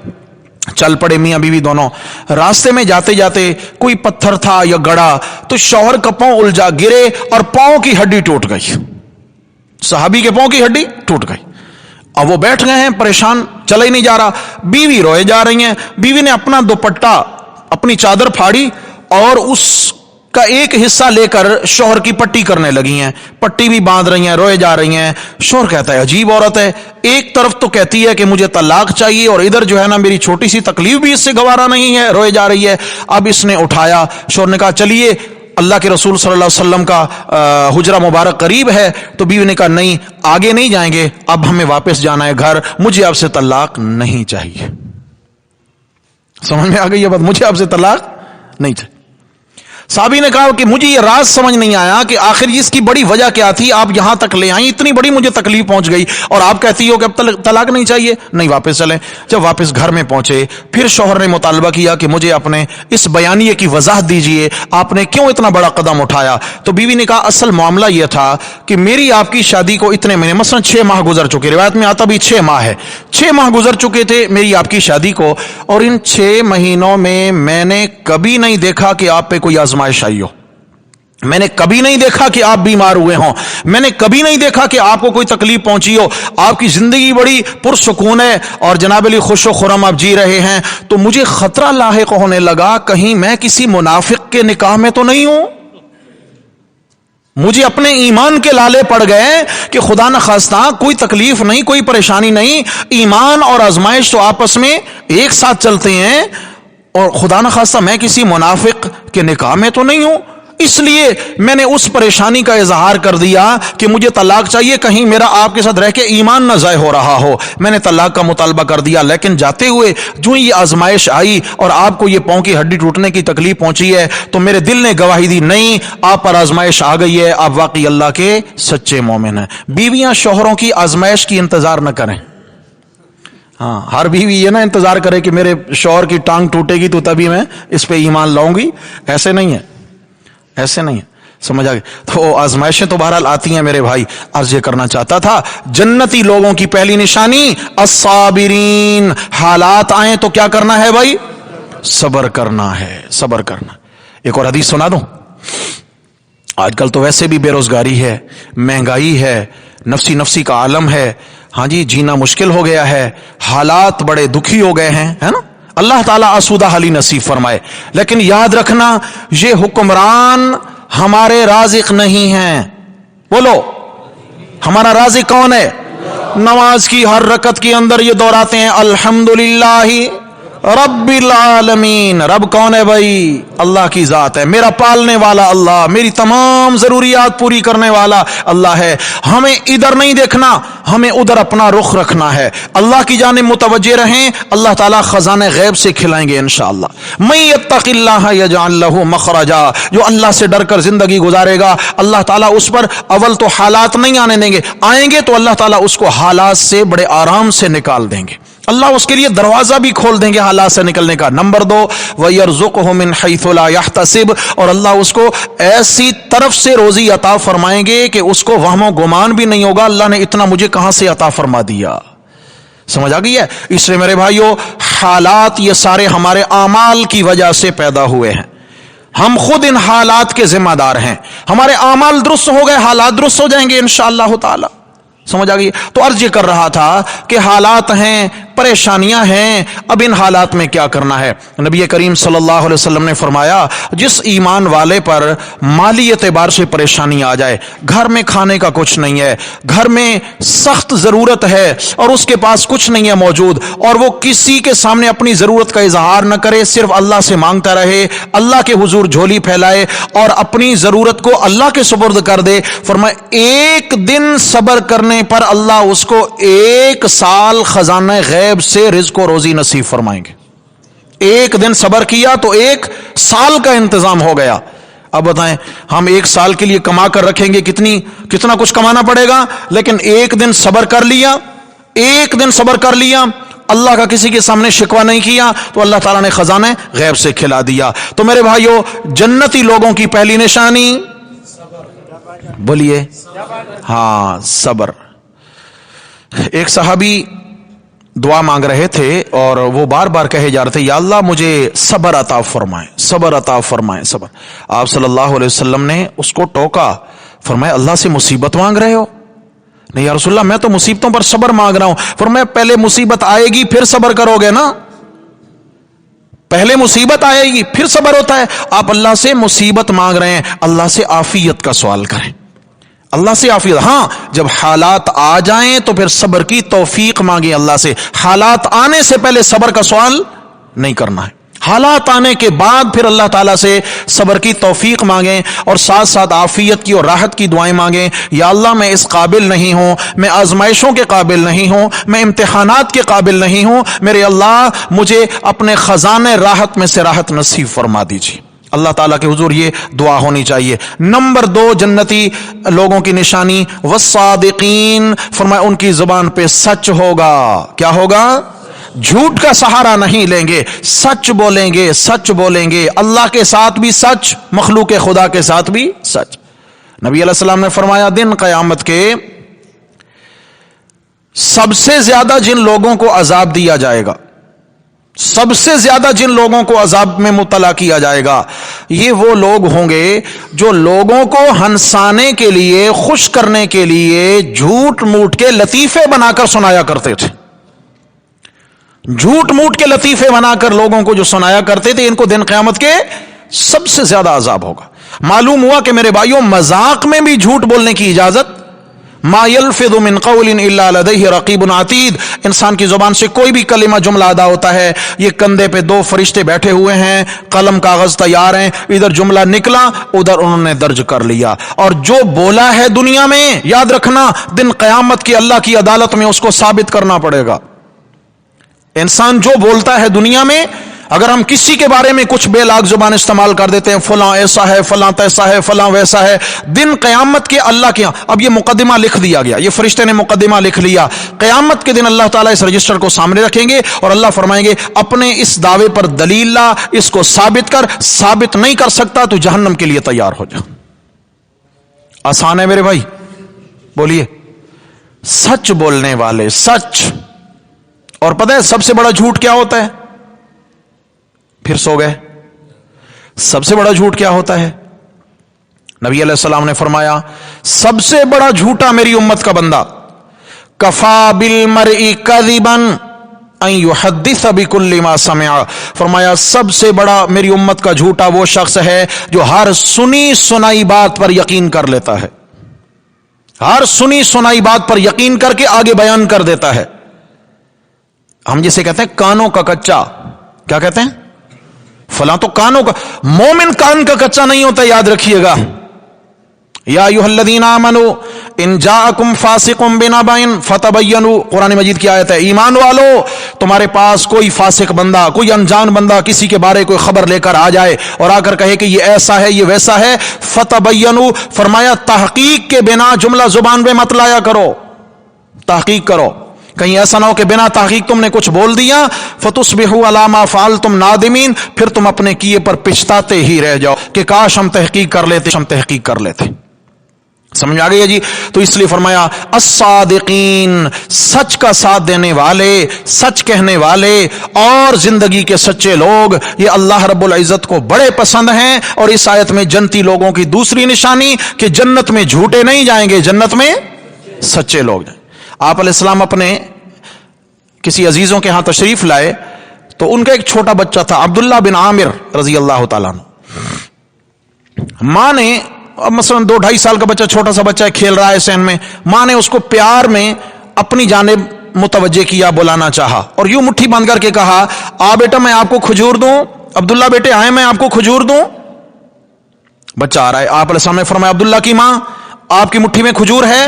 چل پڑے میاں بیوی دونوں. راستے میں جاتے جاتے کوئی پتھر تھا یا گڑا، تو شوہر کا پاؤں الجھا، گرے اور پاؤں کی ہڈی ٹوٹ گئی. صحابی کے پاؤں کی ہڈی ٹوٹ گئی. اب وہ بیٹھ گئے ہیں پریشان، چلا ہی نہیں جا رہا. بیوی روئے جا رہی ہیں. بیوی نے اپنا دوپٹہ، اپنی چادر پھاڑی اور اس کا ایک حصہ لے کر شوہر کی پٹی کرنے لگی ہیں، پٹی بھی باندھ رہی ہیں، روئے جا رہی ہیں. شوہر کہتا ہے عجیب عورت ہے، ایک طرف تو کہتی ہے کہ مجھے طلاق چاہیے، اور ادھر جو ہے نا میری چھوٹی سی تکلیف بھی اس سے گوارا نہیں ہے، روئے جا رہی ہے. اب اس نے اٹھایا، شوہر نے کہا چلیے اللہ کے رسول صلی اللہ علیہ وسلم کا حجرہ مبارک قریب ہے. تو بیوی نے کہا نہیں، آگے نہیں جائیں گے، اب ہمیں واپس جانا ہے گھر، مجھے آپ سے طلاق نہیں چاہیے. سمجھ میں آ گئی یہ بات؟ مجھے آپ سے طلاق نہیں چاہیے. صحابی نے کہا کہ مجھے یہ راز سمجھ نہیں آیا کہ آخر اس کی بڑی وجہ کیا تھی، آپ یہاں تک لے آئیں، اتنی بڑی مجھے تکلیف پہنچ گئی اور آپ کہتی ہو کہ اب طلاق نہیں چاہیے. نہیں، واپس چلیں. جب واپس گھر میں پہنچے، پھر شوہر نے مطالبہ کیا کہ مجھے اپنے اس بیانیے کی وضاحت دیجئے، آپ نے کیوں اتنا بڑا قدم اٹھایا؟ تو بیوی نے کہا اصل معاملہ یہ تھا کہ میری آپ کی شادی کو اتنے مہینے، مثلا 6 ماہ گزر چکے، روایت میں آتا بھی 6 ماہ ہے، 6 ماہ گزر چکے تھے میری آپ کی شادی کو، اور ان 6 مہینوں میں نے کبھی نہیں دیکھا کہ آپ پہ کوئی آزمائش آئی ہو، میں نے کبھی نہیں دیکھا کہ آپ بیمار ہوئے ہوں، میں نے کبھی نہیں دیکھا کہ آپ کو کوئی تکلیف پہنچی ہو، آپ کی زندگی بڑی پرسکون ہے اور جناب علی خوش و خرم آپ جی رہے ہیں. تو مجھے خطرہ لاحق ہونے لگا کہیں میں کسی منافق کے نکاح میں تو نہیں ہوں. مجھے اپنے ایمان کے لالے پڑ گئے کہ خدا نخواستہ کوئی تکلیف نہیں، کوئی پریشانی نہیں، ایمان اور آزمائش تو آپس میں ایک ساتھ چلتے ہیں، اور خدا نخواستہ میں کسی منافق کے نکاح میں تو نہیں ہوں. اس لیے میں نے اس پریشانی کا اظہار کر دیا کہ مجھے طلاق چاہیے، کہیں میرا آپ کے ساتھ رہ کے ایمان نہ ضائع ہو رہا ہو. میں نے طلاق کا مطالبہ کر دیا، لیکن جاتے ہوئے جو یہ آزمائش آئی اور آپ کو یہ پاؤں کی ہڈی ٹوٹنے کی تکلیف پہنچی ہے، تو میرے دل نے گواہی دی نہیں، آپ پر آزمائش آ گئی ہے، آپ واقعی اللہ کے سچے مومن ہیں. بیویاں شوہروں کی آزمائش کی انتظار نہ کریں. ہاں، ہر بیوی یہ نہ انتظار کرے کہ میرے شوہر کی ٹانگ ٹوٹے گی تو تبھی میں اس پہ ایمان لاؤں گی. ایسے نہیں ہے، ایسے نہیں ہے. سمجھ آ گئی؟ تو آزمائشیں تو بہرحال آتی ہیں میرے بھائی. عرض یہ کرنا چاہتا تھا جنتی لوگوں کی پہلی نشانی الصابرین، حالات آئیں تو کیا کرنا ہے بھائی؟ صبر کرنا ہے، صبر کرنا. ایک اور حدیث سنا دوں. آج کل تو ویسے بھی بے روزگاری ہے، مہنگائی ہے، نفسی کا عالم ہے، ہاں جی، جینا مشکل ہو گیا ہے، حالات بڑے دکھی ہو گئے ہیں، ہے نا. اللہ تعالیٰ آسودہ حالی نصیب فرمائے. لیکن یاد رکھنا یہ حکمران ہمارے رازق نہیں ہیں. بولو ہمارا رازق کون ہے؟ نماز کی ہر رکعت کے اندر یہ دہراتے ہیں الحمدللہ رب العالمین. رب کون ہے بھائی؟ اللہ کی ذات ہے، میرا پالنے والا اللہ، میری تمام ضروریات پوری کرنے والا اللہ ہے. ہمیں ادھر نہیں دیکھنا، ہمیں ادھر اپنا رخ رکھنا ہے. اللہ کی جانب متوجہ رہیں، اللہ تعالیٰ خزانے غیب سے کھلائیں گے انشاءاللہ. من یتق اللہ یجعل لہ مخرجا، جو اللہ سے ڈر کر زندگی گزارے گا اللہ تعالیٰ اس پر اول تو حالات نہیں آنے دیں گے، آئیں گے تو اللہ تعالیٰ اس کو حالات سے بڑے آرام سے نکال دیں گے. اللہ اس کے لیے دروازہ بھی کھول دیں گے حالات سے نکلنے کا. نمبر 2 وَيَرْزُقْهُ مِنْ حَيْثُ لَا يَحْتَسِبُ، اور اللہ اس کو ایسی طرف سے روزی عطا فرمائیں گے کہ اس کو وہم و گمان بھی نہیں ہوگا اللہ نے اتنا مجھے کہاں سے عطا فرما دیا. سمجھ آ گئی ہے؟ اس لیے میرے بھائیو حالات یہ سارے ہمارے اعمال کی وجہ سے پیدا ہوئے ہیں. ہم خود ان حالات کے ذمہ دار ہیں. ہمارے اعمال درست ہو گئے، حالات درست ہو جائیں گے انشاءاللہ تعالی. سمجھ آ گئی؟ تو عرض یہ کر رہا تھا کہ حالات ہیں، پریشانیاں ہیں، اب ان حالات میں کیا کرنا ہے. نبی کریم صلی اللہ علیہ وسلم نے فرمایا جس ایمان والے پر مالی اعتبار سے پریشانی آ جائے، گھر میں کھانے کا کچھ نہیں ہے، گھر میں سخت ضرورت ہے اور اس کے پاس کچھ نہیں ہے موجود، اور وہ کسی کے سامنے اپنی ضرورت کا اظہار نہ کرے، صرف اللہ سے مانگتا رہے، اللہ کے حضور جھولی پھیلائے اور اپنی ضرورت کو اللہ کے سپرد کر دے. فرمایا ایک دن صبر کرنے پر اللہ اس کو 1 سال خزانہ غیب سے رزق و روزی نصیب فرمائیں گے. ایک دن صبر کیا تو 1 سال کا انتظام ہو گیا. اب بتائیں ہم 1 سال کے لیے کما کر رکھیں گے، کتنا کچھ کمانا پڑے گا. لیکن ایک دن صبر کر لیا، ایک دن صبر کر لیا، اللہ کا کسی کے سامنے شکوہ نہیں کیا تو اللہ تعالیٰ نے خزانہ غیب سے کھلا دیا. تو میرے بھائیو جنتی لوگوں کی پہلی نشانی بولیے ہاں صبر. ایک صحابی دعا مانگ رہے تھے اور وہ بار بار کہے جا رہے تھے یا اللہ مجھے صبر عطا فرمائے، صبر عطا فرمائے، صبر. آپ صلی اللہ علیہ وسلم نے اس کو ٹوکا، فرمایا اللہ سے مصیبت مانگ رہے ہو؟ نہیں یا رسول اللہ میں تو مصیبتوں پر صبر مانگ رہا ہوں. فرمایا پہلے مصیبت آئے گی پھر صبر کرو گے نا، پہلے مصیبت آئے گی پھر صبر ہوتا ہے. آپ اللہ سے مصیبت مانگ رہے ہیں، اللہ سے عافیت کا سوال کریں، اللہ سے عافیت. ہاں جب حالات آ جائیں تو پھر صبر کی توفیق مانگیں اللہ سے. حالات آنے سے پہلے صبر کا سوال نہیں کرنا ہے، حالات آنے کے بعد پھر اللہ تعالیٰ سے صبر کی توفیق مانگیں اور ساتھ ساتھ عافیت کی اور راحت کی دعائیں مانگیں. یا اللہ میں اس قابل نہیں ہوں، میں آزمائشوں کے قابل نہیں ہوں، میں امتحانات کے قابل نہیں ہوں، میرے اللہ مجھے اپنے خزانے راحت میں سے راحت نصیب فرما دیجیے. اللہ تعالیٰ کے حضور یہ دعا ہونی چاہیے. نمبر 2 جنتی لوگوں کی نشانی والصادقین، فرمایا ان کی زبان پہ سچ ہوگا. کیا ہوگا؟ جھوٹ کا سہارا نہیں لیں گے، سچ بولیں گے، سچ بولیں گے. اللہ کے ساتھ بھی سچ، مخلوق خدا کے ساتھ بھی سچ. نبی علیہ السلام نے فرمایا دن قیامت کے سب سے زیادہ جن لوگوں کو عذاب دیا جائے گا، سب سے زیادہ جن لوگوں کو عذاب میں مبتلا کیا جائے گا، یہ وہ لوگ ہوں گے جو لوگوں کو ہنسانے کے لیے، خوش کرنے کے لیے جھوٹ موٹ کے لطیفے بنا کر سنایا کرتے تھے. جھوٹ موٹ کے لطیفے بنا کر لوگوں کو جو سنایا کرتے تھے، ان کو دن قیامت کے سب سے زیادہ عذاب ہوگا. معلوم ہوا کہ میرے بھائیوں مذاق میں بھی جھوٹ بولنے کی اجازت. ما یلفظ من قول الا لدیہ رقیب عتید، انسان کی زبان سے کوئی بھی کلمہ جملہ ادا ہوتا ہے، یہ کندھے پہ 2 فرشتے بیٹھے ہوئے ہیں، قلم کاغذ تیار ہیں، ادھر جملہ نکلا ادھر انہوں نے درج کر لیا. اور جو بولا ہے دنیا میں یاد رکھنا دن قیامت کی اللہ کی عدالت میں اس کو ثابت کرنا پڑے گا. انسان جو بولتا ہے دنیا میں، اگر ہم کسی کے بارے میں کچھ بے لاگ زبان استعمال کر دیتے ہیں، فلاں ایسا ہے، فلاں تیسا ہے، فلاں ویسا ہے، دن قیامت کے اللہ کے ہاں اب یہ مقدمہ لکھ دیا گیا، یہ فرشتے نے مقدمہ لکھ لیا. قیامت کے دن اللہ تعالیٰ اس رجسٹر کو سامنے رکھیں گے اور اللہ فرمائیں گے اپنے اس دعوے پر دلیل لا، اس کو ثابت کر. ثابت نہیں کر سکتا تو جہنم کے لیے تیار ہو جا. آسان ہے میرے بھائی؟ بولیے. سچ بولنے والے, سچ. اور پتہ ہے سب سے بڑا جھوٹ کیا ہوتا ہے؟ پھر سو گئے. سب سے بڑا جھوٹ کیا ہوتا ہے؟ نبی علیہ السلام نے فرمایا سب سے بڑا جھوٹا میری امت کا بندہ, کفا بالمرء کذبا ان یحدث بکل ما سمع, فرمایا سب سے بڑا میری امت کا جھوٹا وہ شخص ہے جو ہر سنی سنائی بات پر یقین کر لیتا ہے, ہر سنی سنائی بات پر یقین کر کے آگے بیان کر دیتا ہے. ہم جسے کہتے ہیں کانوں کا کچا, کیا کہتے ہیں؟ فلاں تو کانوں کا. مومن کان کا کچا نہیں ہوتا, یاد رکھیے گا. یا ایھا الذین آمنوا ان جاءکم فاسق بنبأ فتبینوا, قرآن مجید کی آیت ہے. ایمان والو, تمہارے پاس کوئی فاسق بندہ, کوئی انجان بندہ کسی کے بارے کوئی خبر لے کر آ جائے اور آ کر کہے کہ یہ ایسا ہے یہ ویسا ہے, فتبینوا, فرمایا تحقیق کے بنا جملہ زبان پہ مت لایا کرو, تحقیق کرو. کہیں ایسا نہ ہو کہ بنا تحقیق تم نے کچھ بول دیا, فتصبحوا علی ما فعلتم نادمین, پھر تم اپنے کیے پر پچھتاتے ہی رہ جاؤ کہ کاش ہم تحقیق کر لیتے, ہم تحقیق کر لیتے. سمجھ آ گئی ہے جی؟ تو اس لیے فرمایا الصادقین, سچ کا ساتھ دینے والے, سچ کہنے والے اور زندگی کے سچے لوگ, یہ اللہ رب العزت کو بڑے پسند ہیں. اور اس آیت میں جنتی لوگوں کی دوسری نشانی کہ جنت میں جھوٹے نہیں جائیں گے, جنت میں سچے لوگ جائیں. آپ علیہ السلام اپنے کسی عزیزوں کے ہاں تشریف لائے تو ان کا ایک چھوٹا بچہ تھا, عبداللہ بن عامر رضی اللہ تعالیٰ عنہ. ماں نے, اب مثلا 2-2.5 سال کا بچہ, چھوٹا سا بچہ ہے, کھیل رہا ہے سین میں, ماں نے اس کو پیار میں اپنی جانب متوجہ کیا, بلانا چاہا اور یوں مٹھی باندھ کر کے کہا آ بیٹا میں آپ کو کھجور دوں, عبداللہ بیٹے آئے میں آپ کو کھجور دوں. بچہ آ رہا ہے. آپ علیہ السلام نے فرمایا عبداللہ کی ماں آپ کی مٹھی میں کھجور ہے؟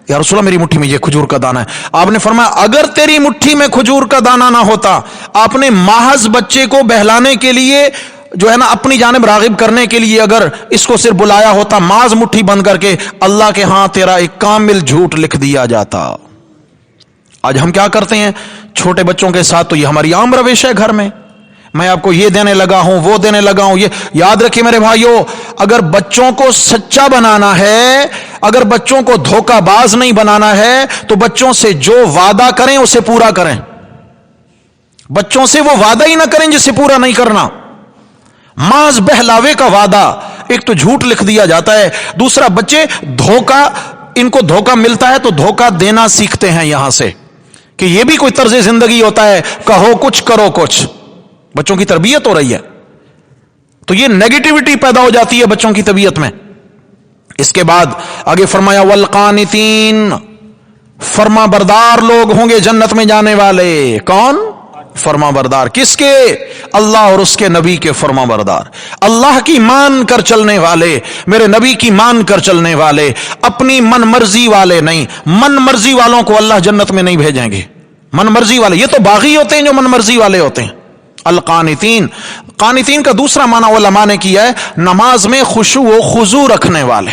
یا رسول اللہ میری مٹھی میں یہ کھجور کا دانہ ہے. آپ نے فرمایا اگر تیری مٹھی میں کھجور کا دانہ نہ ہوتا, آپ نے محض بچے کو بہلانے کے لیے جو ہے نا اپنی جانب راغب کرنے کے لیے اگر اس کو صرف بلایا ہوتا, محض مٹھی بند کر کے, اللہ کے ہاں تیرا ایک کامل جھوٹ لکھ دیا جاتا. آج ہم کیا کرتے ہیں چھوٹے بچوں کے ساتھ؟ تو یہ ہماری عام روش ہے گھر میں, میں آپ کو یہ دینے لگا ہوں, وہ دینے لگا ہوں. یہ یاد رکھیے میرے بھائیوں, اگر بچوں کو سچا بنانا ہے, اگر بچوں کو دھوکہ باز نہیں بنانا ہے, تو بچوں سے جو وعدہ کریں اسے پورا کریں. بچوں سے وہ وعدہ ہی نہ کریں جسے پورا نہیں کرنا. محض بہلاوے کا وعدہ, ایک تو جھوٹ لکھ دیا جاتا ہے, دوسرا بچے دھوکہ, ان کو دھوکہ ملتا ہے تو دھوکہ دینا سیکھتے ہیں یہاں سے کہ یہ بھی کوئی طرز زندگی ہوتا ہے, کہو کچھ کرو کچھ. بچوں کی تربیت ہو رہی ہے تو یہ نیگیٹیوٹی پیدا ہو جاتی ہے بچوں کی طبیعت میں. اس کے بعد آگے فرمایا والقانتین, فرما بردار لوگ ہوں گے جنت میں جانے والے. کون؟ فرما بردار. کس کے؟ اللہ اور اس کے نبی کے فرما بردار, اللہ کی مان کر چلنے والے, میرے نبی کی مان کر چلنے والے, اپنی من مرضی والے نہیں. من مرضی والوں کو اللہ جنت میں نہیں بھیجیں گے. من مرضی والے یہ تو باغی ہوتے ہیں جو من مرضی والے ہوتے ہیں. القانتین, قانتین کا دوسرا معنی علماء نے کیا ہے نماز میں خشوع و خضوع رکھنے والے.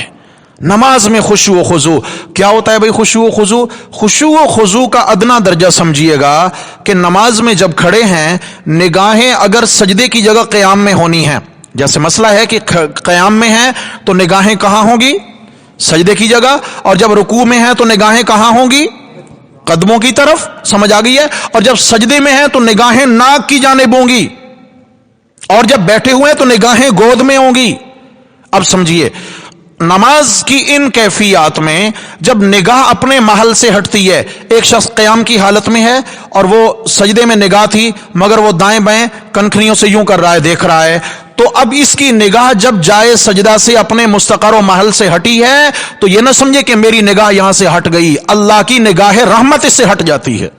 نماز میں خشوع و خضوع کیا ہوتا ہے بھائی؟ خشوع و خضوع, خشوع و خضوع کا ادنا درجہ سمجھیے گا کہ نماز میں جب کھڑے ہیں نگاہیں اگر سجدے کی جگہ قیام میں ہونی ہیں, جیسے مسئلہ ہے کہ قیام میں ہیں تو نگاہیں کہاں ہوں گی؟ سجدے کی جگہ. اور جب رکوع میں ہیں تو نگاہیں کہاں ہوں گی؟ قدموں کی طرف. سمجھ آ گئی ہے؟ اور جب سجدے میں ہیں تو نگاہیں ناک کی جانب ہوں گی, اور جب بیٹھے ہوئے ہیں تو نگاہیں گود میں ہوں گی. اب سمجھیے نماز کی ان کیفیات میں جب نگاہ اپنے محل سے ہٹتی ہے, ایک شخص قیام کی حالت میں ہے اور وہ سجدے میں نگاہ تھی مگر وہ دائیں بائیں کنکھنیوں سے یوں کر رہا ہے, دیکھ رہا ہے, تو اب اس کی نگاہ جب جائے سجدہ سے اپنے مستقر و محل سے ہٹی ہے تو یہ نہ سمجھے کہ میری نگاہ یہاں سے ہٹ گئی, اللہ کی نگاہ رحمت اس سے ہٹ جاتی ہے.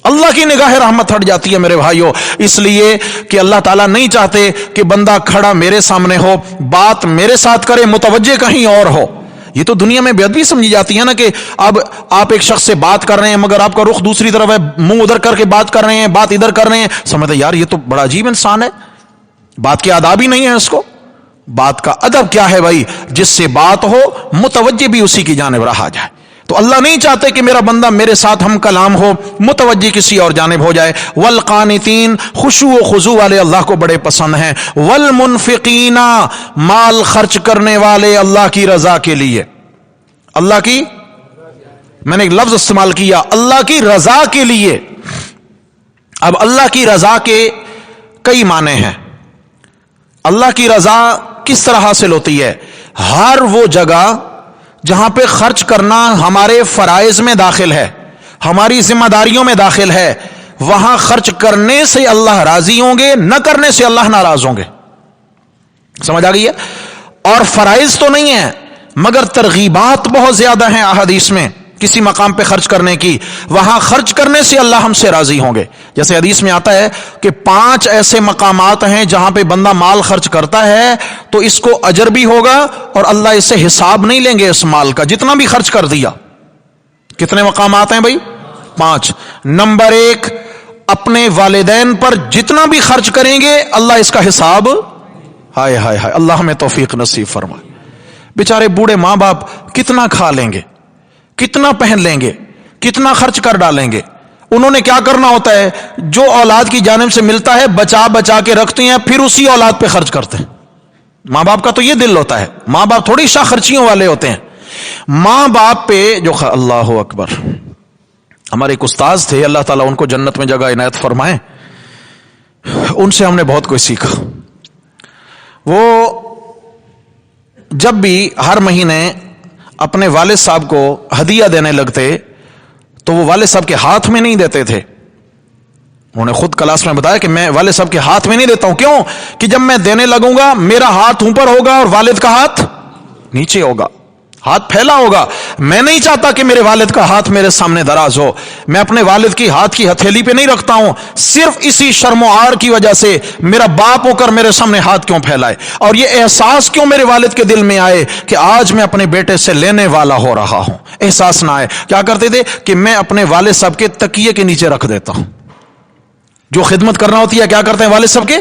اللہ کی نگاہ رحمت ہٹ جاتی ہے میرے بھائیوں, اس لیے کہ اللہ تعالیٰ نہیں چاہتے کہ بندہ کھڑا میرے سامنے ہو, بات میرے ساتھ کرے, متوجہ کہیں اور ہو. یہ تو دنیا میں بے ادبی سمجھی جاتی ہے نا کہ اب آپ ایک شخص سے بات کر رہے ہیں مگر آپ کا رخ دوسری طرف ہے, منہ ادھر کر کے بات کر رہے ہیں, بات ادھر کر رہے ہیں. سمجھتے یار یہ تو بڑا عجیب انسان ہے, بات کے آداب ہی نہیں ہے اس کو. بات کا ادب کیا ہے بھائی؟ جس سے بات ہو متوجہ بھی اسی کی جانب رہا جائے. تو اللہ نہیں چاہتے کہ میرا بندہ میرے ساتھ ہم کلام ہو، متوجہ کسی اور جانب ہو جائے۔ والقانتین، خشوع و خضوع والے اللہ کو بڑے پسند ہیں۔ والمنفقین، مال خرچ کرنے والے اللہ کی رضا کے لیے، اللہ کی، میں نے ایک لفظ استعمال کیا، اللہ کی رضا کے لیے۔ اب اللہ کی رضا کے کئی معنی ہیں۔ اللہ کی رضا کس طرح حاصل ہوتی ہے؟ ہر وہ جگہ جہاں پہ خرچ کرنا ہمارے فرائض میں داخل ہے، ہماری ذمہ داریوں میں داخل ہے، وہاں خرچ کرنے سے اللہ راضی ہوں گے، نہ کرنے سے اللہ ناراض ہوں گے۔ سمجھ آ گئی ہے؟ اور فرائض تو نہیں ہیں مگر ترغیبات بہت زیادہ ہیں احادیث میں کسی مقام پہ خرچ کرنے کی، وہاں خرچ کرنے سے اللہ ہم سے راضی ہوں گے۔ جیسے حدیث میں آتا ہے کہ 5 ایسے مقامات ہیں جہاں پہ بندہ مال خرچ کرتا ہے تو اس کو اجر بھی ہوگا اور اللہ اس سے حساب نہیں لیں گے اس مال کا جتنا بھی خرچ کر دیا۔ کتنے مقامات ہیں بھائی؟ 5۔ نمبر 1، اپنے والدین پر جتنا بھی خرچ کریں گے اللہ اس کا حساب، ہائے ہائے ہائے، اللہ ہمیں توفیق نصیب فرمائے۔ بیچارے بوڑھے ماں باپ کتنا کھا لیں گے، کتنا پہن لیں گے، کتنا خرچ کر ڈالیں گے، انہوں نے کیا کرنا ہوتا ہے؟ جو اولاد کی جانب سے ملتا ہے بچا بچا کے رکھتے ہیں، پھر اسی اولاد پہ خرچ کرتے ہیں۔ ماں باپ کا تو یہ دل ہوتا ہے، ماں باپ تھوڑی شاہ خرچیوں والے ہوتے ہیں۔ ماں باپ پہ جو اللہ اکبر، ہمارے ایک استاذ تھے، اللہ تعالیٰ ان کو جنت میں جگہ عنایت فرمائے، ان سے ہم نے بہت کچھ سیکھا۔ وہ جب بھی ہر مہینے اپنے والد صاحب کو ہدیہ دینے لگتے تو وہ والد صاحب کے ہاتھ میں نہیں دیتے تھے۔ انہوں نے خود کلاس میں بتایا کہ میں والد صاحب کے ہاتھ میں نہیں دیتا ہوں، کیوں؟ کہ جب میں دینے لگوں گا میرا ہاتھ اوپر ہوگا اور والد کا ہاتھ نیچے ہوگا، ہاتھ پھیلا ہوگا۔ میں نہیں چاہتا کہ میرے والد کا ہاتھ میرے سامنے دراز ہو، میں اپنے والد کی ہاتھ کی ہتھیلی پہ نہیں رکھتا ہوں، صرف اسی شرم و عار کی وجہ سے میرا باپ ہو کر میرے سامنے ہاتھ کیوں پھیلائے، اور یہ احساس کیوں میرے والد کے دل میں آئے کہ آج میں اپنے بیٹے سے لینے والا ہو رہا ہوں، احساس نہ آئے۔ کیا کرتے تھے کہ میں اپنے والد صاحب کے تکیے کے نیچے رکھ دیتا ہوں، جو خدمت کرنا ہوتی ہے کیا کرتے ہیں والد صاحب کے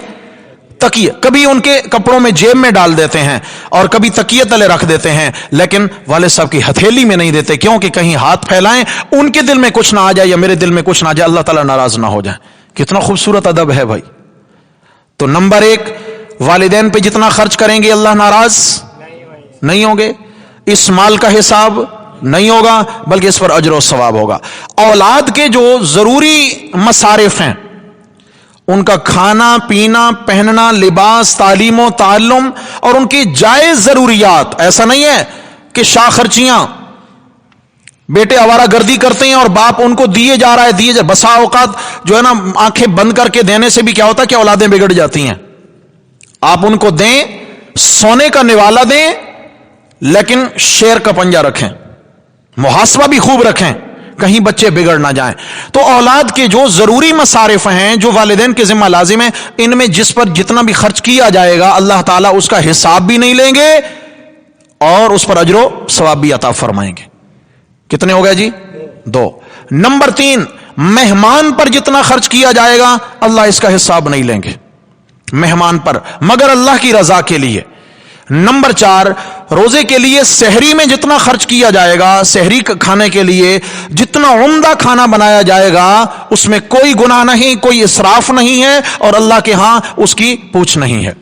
تکیے، کبھی ان کے کپڑوں میں جیب میں ڈال دیتے ہیں اور کبھی تکیے تلے رکھ دیتے ہیں، لیکن والد صاحب کی ہتھیلی میں نہیں دیتے، کیوں کہ کہیں ہاتھ پھیلائیں ان کے دل میں کچھ نہ آ جائے یا میرے دل میں کچھ نہ آ جائے، اللہ تعالیٰ ناراض نہ ہو جائے۔ کتنا خوبصورت ادب ہے بھائی۔ تو نمبر 1، والدین پہ جتنا خرچ کریں گے اللہ ناراض نہیں ہوں گے، اس مال کا حساب نہیں ہوگا بلکہ اس پر اجر و ثواب ہوگا۔ اولاد کے جو ضروری مصارف ہیں، ان کا کھانا پینا پہننا لباس تعلیم و تعلم اور ان کی جائز ضروریات، ایسا نہیں ہے کہ شاہ خرچیاں، بیٹے آوارہ گردی کرتے ہیں اور باپ ان کو دیے جا رہا ہے دیے جا، بسا اوقات جو ہے نا آنکھیں بند کر کے دینے سے بھی کیا ہوتا ہے کہ اولادیں بگڑ جاتی ہیں۔ آپ ان کو دیں، سونے کا نوالا دیں لیکن شیر کا پنجہ رکھیں، محاسبہ بھی خوب رکھیں کہیں بچے بگڑ نہ جائیں۔ تو اولاد کے جو ضروری مصارف ہیں جو والدین کے ذمہ لازم ہیں، ان میں جس پر جتنا بھی خرچ کیا جائے گا اللہ تعالیٰ اس کا حساب بھی نہیں لیں گے اور اس پر اجر و ثواب بھی عطا فرمائیں گے۔ کتنے ہو گئے جی؟ 2۔ نمبر 3، مہمان پر جتنا خرچ کیا جائے گا اللہ اس کا حساب نہیں لیں گے، مہمان پر مگر اللہ کی رضا کے لیے۔ نمبر 4، روزے کے لیے سحری میں جتنا خرچ کیا جائے گا، سحری کھانے کے لیے جتنا عمدہ کھانا بنایا جائے گا اس میں کوئی گناہ نہیں، کوئی اسراف نہیں ہے اور اللہ کے ہاں اس کی پوچھ نہیں ہے،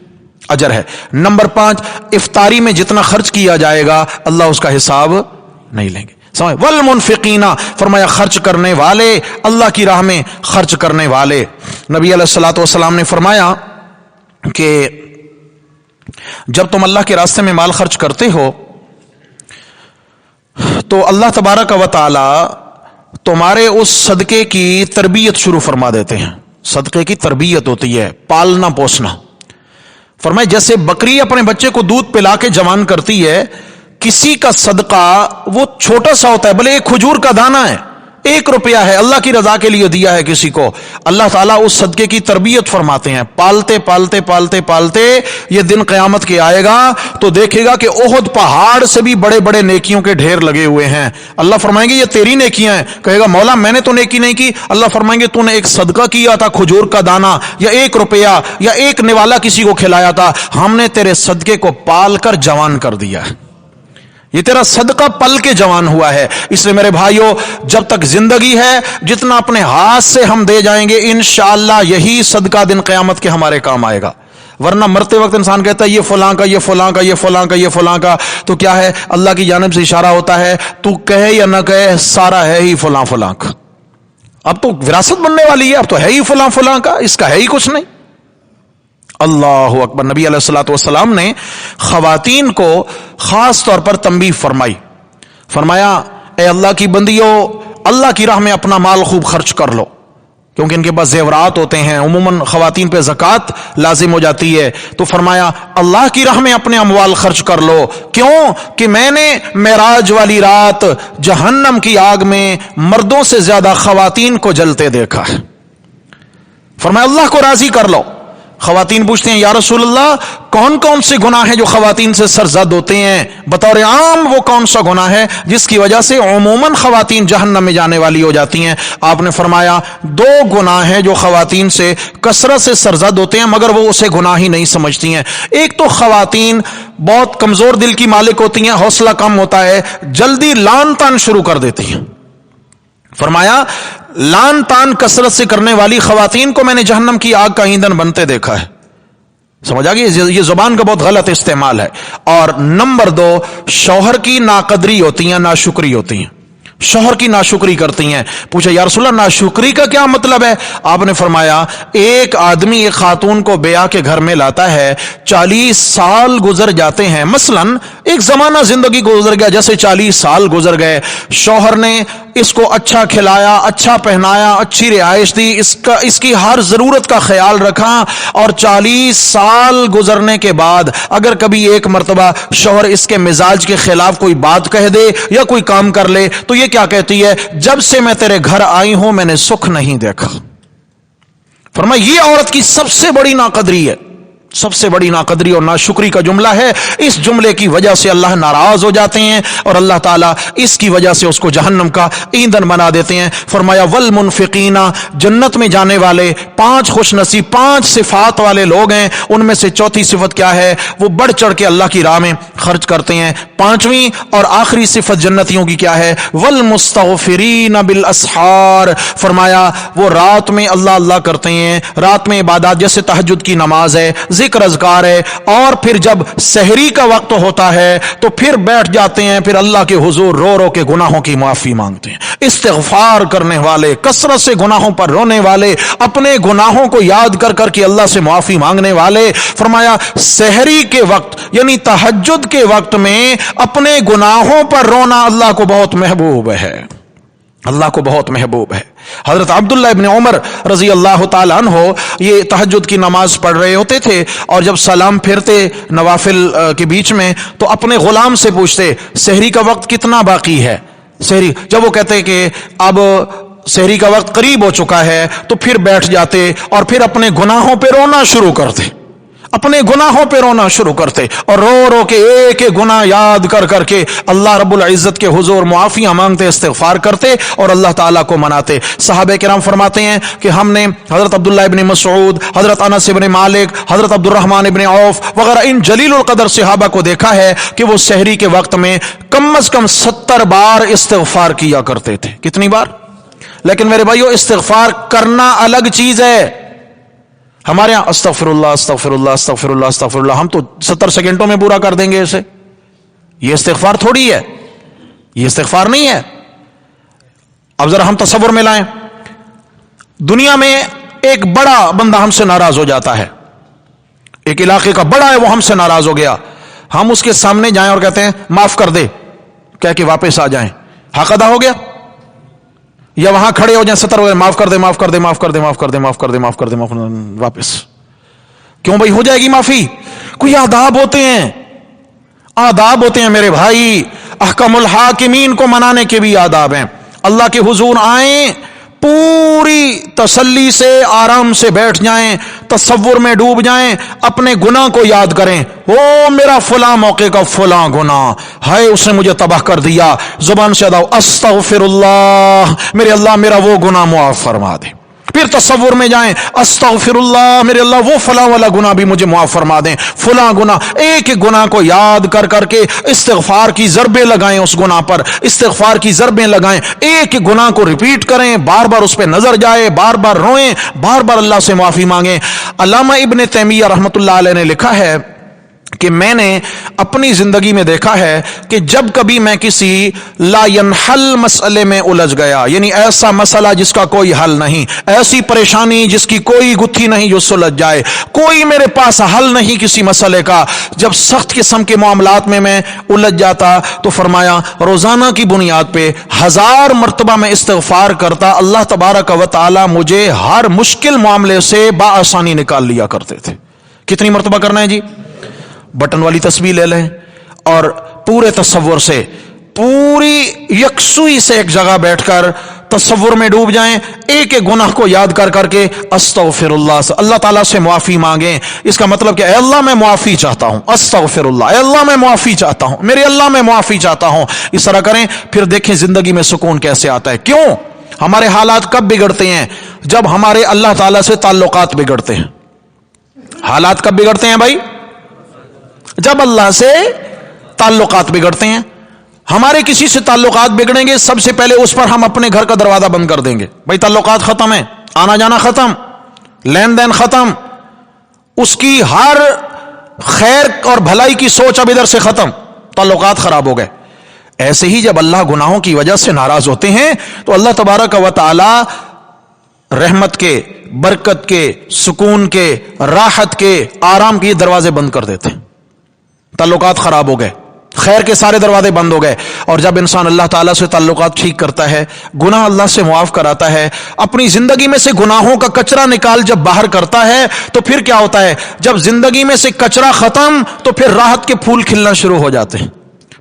اجر ہے۔ نمبر 5، افطاری میں جتنا خرچ کیا جائے گا اللہ اس کا حساب نہیں لیں گے۔ سمجھ؟ والمنفقین، فرمایا خرچ کرنے والے، اللہ کی راہ میں خرچ کرنے والے۔ نبی علیہ الصلوۃ والسلام نے فرمایا کہ جب تم اللہ کے راستے میں مال خرچ کرتے ہو تو اللہ تبارک و تعالی تمہارے اس صدقے کی تربیت شروع فرما دیتے ہیں۔ صدقے کی تربیت ہوتی ہے پالنا پوسنا۔ فرمایا جیسے بکری اپنے بچے کو دودھ پلا کے جوان کرتی ہے، کسی کا صدقہ وہ چھوٹا سا ہوتا ہے، بھلے ایک کھجور کا دانہ ہے، 1 روپیہ ہے، اللہ کی رضا کے لیے دیا ہے کسی کو، اللہ تعالیٰ اس صدقے کی تربیت فرماتے ہیں۔ پالتے پالتے پالتے پالتے یہ دن قیامت کے آئے گا تو دیکھے گا کہ احد پہاڑ سے بھی بڑے بڑے نیکیوں کے ڈھیر لگے ہوئے ہیں۔ اللہ فرمائیں گے یہ تیری نیکیاں ہیں، کہے گا مولا میں نے تو نیکی نہیں کی۔ اللہ فرمائیں گے تو نے ایک صدقہ کیا تھا کھجور کا دانہ یا 1 روپیہ یا 1 نوالا کسی کو کھلایا تھا، ہم نے تیرے صدقے کو پال کر جوان کر دیا ہے۔ یہ تیرا صدقہ پل کے جوان ہوا ہے. اس لیے میرے بھائیوں، جب تک زندگی ہے جتنا اپنے ہاتھ سے ہم دے جائیں گے انشاءاللہ یہی صدقہ دن قیامت کے ہمارے کام آئے گا. ورنہ مرتے وقت انسان کہتا ہے یہ فلاں کا، یہ فلاں کا، یہ فلاں کا، یہ فلاں کا. تو کیا ہے، اللہ کی جانب سے اشارہ ہوتا ہے تو کہے یا نہ کہے سارا ہے ہی فلاں فلاں کا. اب تو وراثت بننے والی ہے، اب تو ہے ہی فلاں فلاں کا، اس کا ہے ہی کچھ نہیں. اللہ اکبر. نبی علیہ الصلوۃ والسلام نے خواتین کو خاص طور پر تنبیہ فرمائی. فرمایا اے اللہ کی بندیو، اللہ کی راہ میں اپنا مال خوب خرچ کر لو، کیونکہ ان کے پاس زیورات ہوتے ہیں. عموماً خواتین پہ زکوٰۃ لازم ہو جاتی ہے. تو فرمایا اللہ کی راہ میں اپنے اموال خرچ کر لو. کیوں کہ میں نے معراج والی رات جہنم کی آگ میں مردوں سے زیادہ خواتین کو جلتے دیکھا ہے. فرمایا اللہ کو راضی کر لو. خواتین پوچھتے ہیں یا رسول اللہ کون کون سے گناہ ہیں جو خواتین سے سرزد ہوتے ہیں؟ بطور عام وہ کون سا گناہ ہے جس کی وجہ سے عموماً خواتین جہنم میں جانے والی ہو جاتی ہیں؟ آپ نے فرمایا دو گناہ ہیں جو خواتین سے کثرت سے سرزد ہوتے ہیں مگر وہ اسے گناہ ہی نہیں سمجھتی ہیں. ایک تو خواتین بہت کمزور دل کی مالک ہوتی ہیں، حوصلہ کم ہوتا ہے، جلدی لان تان شروع کر دیتی ہیں. فرمایا لان تان کثرت سے کرنے والی خواتین کو میں نے جہنم کی آگ کا ایندھن بنتے دیکھا ہے. سمجھ آ گئی؟ یہ زبان کا بہت غلط استعمال ہے. اور نمبر دو، شوہر کی ناقدری ہوتی ہیں، ناشکری ہوتی ہیں، شوہر کی ناشکری کرتی ہیں. پوچھا یا رسول اللہ ناشکری کا کیا مطلب ہے؟ آپ نے فرمایا ایک آدمی ایک خاتون کو بیاہ کے گھر میں لاتا ہے، 40 سال گزر جاتے ہیں، مثلا ایک زمانہ زندگی گزر گیا، جیسے 40 سال گزر گئے، شوہر نے اس کو اچھا کھلایا، اچھا پہنایا، اچھی رہائش دی، اس کی ہر ضرورت کا خیال رکھا، اور 40 سال گزرنے کے بعد اگر کبھی ایک مرتبہ شوہر اس کے مزاج کے خلاف کوئی بات کہہ دے یا کوئی کام کر لے تو یہ کیا کہتی ہے؟ جب سے میں تیرے گھر آئی ہوں میں نے سکھ نہیں دیکھا. فرمایا یہ عورت کی سب سے بڑی ناقدری ہے، سب سے بڑی ناقدری اور ناشکری کا جملہ ہے. اس جملے کی وجہ سے اللہ ناراض ہو جاتے ہیں اور اللہ تعالیٰ اس کی وجہ سے اس کو جہنم کا ایندھن بنا دیتے ہیں. فرمایا والمنفقین، جنت میں جانے والے 5 خوش نصیب 5 صفات والے لوگ ہیں. ان میں سے چوتھی صفت کیا ہے؟ وہ بڑھ چڑھ کے اللہ کی راہ میں خرچ کرتے ہیں. 5ویں اور آخری صفت جنتیوں کی کیا ہے؟ والمستغفرین بالاسحار. فرمایا وہ رات میں اللہ اللہ کرتے ہیں، رات میں عبادات جیسے تہجد کی نماز ہے، ذکر اذکار ہے، اور پھر جب سحری کا وقت ہوتا ہے تو پھر بیٹھ جاتے ہیں، پھر اللہ کے حضور رو رو کے گناہوں کی معافی مانگتے ہیں. استغفار کرنے والے، کثرت سے گناہوں پر رونے والے، اپنے گناہوں کو یاد کر کر کے اللہ سے معافی مانگنے والے. فرمایا سحری کے وقت یعنی تہجد کے وقت میں اپنے گناہوں پر رونا اللہ کو بہت محبوب ہے، اللہ کو بہت محبوب ہے. حضرت عبداللہ ابن عمر رضی اللہ تعالیٰ عنہ یہ تہجد کی نماز پڑھ رہے ہوتے تھے، اور جب سلام پھرتے نوافل کے بیچ میں تو اپنے غلام سے پوچھتے سحری کا وقت کتنا باقی ہے؟ سحری جب وہ کہتے کہ اب سحری کا وقت قریب ہو چکا ہے تو پھر بیٹھ جاتے اور پھر اپنے گناہوں پہ رونا شروع کرتے، اپنے گناہوں پہ رونا شروع کرتے، اور رو رو کے ایک ایک گناہ یاد کر کر کے اللہ رب العزت کے حضور معافیاں مانگتے، استغفار کرتے اور اللہ تعالیٰ کو مناتے. صحابہ کرام فرماتے ہیں کہ ہم نے حضرت عبداللہ ابن مسعود، حضرت انس ابن مالک، حضرت عبد الرحمن ابن عوف وغیرہ ان جلیل القدر صحابہ کو دیکھا ہے کہ وہ سحری کے وقت میں کم از کم 70 بار استغفار کیا کرتے تھے. کتنی بار؟ لیکن میرے بھائیو استغفار کرنا الگ چیز ہے. ہمارے یہاں استغفر اللہ استغفر اللہ استغفر اللہ استغفر اللہ، ہم تو 70 سیکنڈوں میں پورا کر دیں گے اسے. یہ استغفار تھوڑی ہے، یہ استغفار نہیں ہے. اب ذرا ہم تصور میں لائیں، دنیا میں ایک بڑا بندہ ہم سے ناراض ہو جاتا ہے، ایک علاقے کا بڑا ہے وہ ہم سے ناراض ہو گیا، ہم اس کے سامنے جائیں اور کہتے ہیں معاف کر دے، کہہ کے واپس آ جائیں، حق ادا ہو گیا؟ یا وہاں کھڑے ہو جائیں 70 ہو گئے، معاف کر دے معاف کر دے معاف کر دے معاف کر دے معاف کر دے معاف کر دے معاف کر دے واپس؟ کیوں بھائی؟ ہو جائے گی معافی. کوئی آداب ہوتے ہیں، آداب ہوتے ہیں میرے بھائی. احکم الحاکمین کو منانے کے بھی آداب ہیں. اللہ کے حضور آئیں، پوری تسلی سے آرام سے بیٹھ جائیں، تصور میں ڈوب جائیں، اپنے گناہ کو یاد کریں. او میرا فلاں موقع کا فلاں گناہ ہے، اس نے مجھے تباہ کر دیا. زبان سے ادا استغفر اللہ، میرے اللہ میرا وہ گناہ معاف فرما دے. پھر تصور میں جائیں، استغفراللہ، میرے اللہ وہ فلاں والا گناہ بھی مجھے معاف فرما دیں، فلاں گناہ، ایک ایک گناہ کو یاد کر کر کے استغفار کی ضربیں لگائیں، اس گناہ پر استغفار کی ضربیں لگائیں، ایک ایک گناہ کو ریپیٹ کریں، بار بار اس پہ نظر جائے، بار بار روئیں، بار بار اللہ سے معافی مانگیں۔ علامہ ابن تیمیہ رحمۃ اللہ علیہ نے لکھا ہے کہ میں نے اپنی زندگی میں دیکھا ہے کہ جب کبھی میں کسی لا ینحل مسئلے میں الجھ گیا، یعنی ایسا مسئلہ جس کا کوئی حل نہیں، ایسی پریشانی جس کی کوئی گتھی نہیں جو سلجھ جائے، کوئی میرے پاس حل نہیں کسی مسئلے کا، جب سخت قسم کے معاملات میں الجھ جاتا تو فرمایا روزانہ کی بنیاد پہ 1000 مرتبہ میں استغفار کرتا، اللہ تبارک و تعالی مجھے ہر مشکل معاملے سے بآسانی نکال لیا کرتے تھے۔ کتنی مرتبہ کرنا ہے جی؟ بٹن والی تسبیح لے لیں اور پورے تصور سے، پوری یکسوئی سے ایک جگہ بیٹھ کر تصور میں ڈوب جائیں، ایک ایک گناہ کو یاد کر کر کے استغفر اللہ سے اللہ تعالیٰ سے معافی مانگیں۔ اس کا مطلب کہ اے اللہ میں معافی چاہتا ہوں، استغفر اللہ، اے اللہ میں معافی چاہتا ہوں، میرے اللہ میں معافی چاہتا ہوں۔ اس طرح کریں، پھر دیکھیں زندگی میں سکون کیسے آتا ہے۔ کیوں؟ ہمارے حالات کب بگڑتے ہیں؟ جب ہمارے اللہ تعالیٰ سے تعلقات بگڑتے ہیں۔ حالات کب بگڑتے ہیں بھائی؟ جب اللہ سے تعلقات بگڑتے ہیں۔ ہمارے کسی سے تعلقات بگڑیں گے، سب سے پہلے اس پر ہم اپنے گھر کا دروازہ بند کر دیں گے، بھائی تعلقات ختم ہیں، آنا جانا ختم، لین دین ختم، اس کی ہر خیر اور بھلائی کی سوچ اب ادھر سے ختم، تعلقات خراب ہو گئے۔ ایسے ہی جب اللہ گناہوں کی وجہ سے ناراض ہوتے ہیں تو اللہ تبارک و تعالی رحمت کے، برکت کے، سکون کے، راحت کے، آرام کے دروازے بند کر دیتے ہیں۔ تعلقات خراب ہو گئے، خیر کے سارے دروازے بند ہو گئے۔ اور جب انسان اللہ تعالیٰ سے تعلقات ٹھیک کرتا ہے، گناہ اللہ سے معاف کراتا ہے، اپنی زندگی میں سے گناہوں کا کچرا نکال جب باہر کرتا ہے، تو پھر کیا ہوتا ہے؟ جب زندگی میں سے کچرا ختم تو پھر راحت کے پھول کھلنا شروع ہو جاتے ہیں،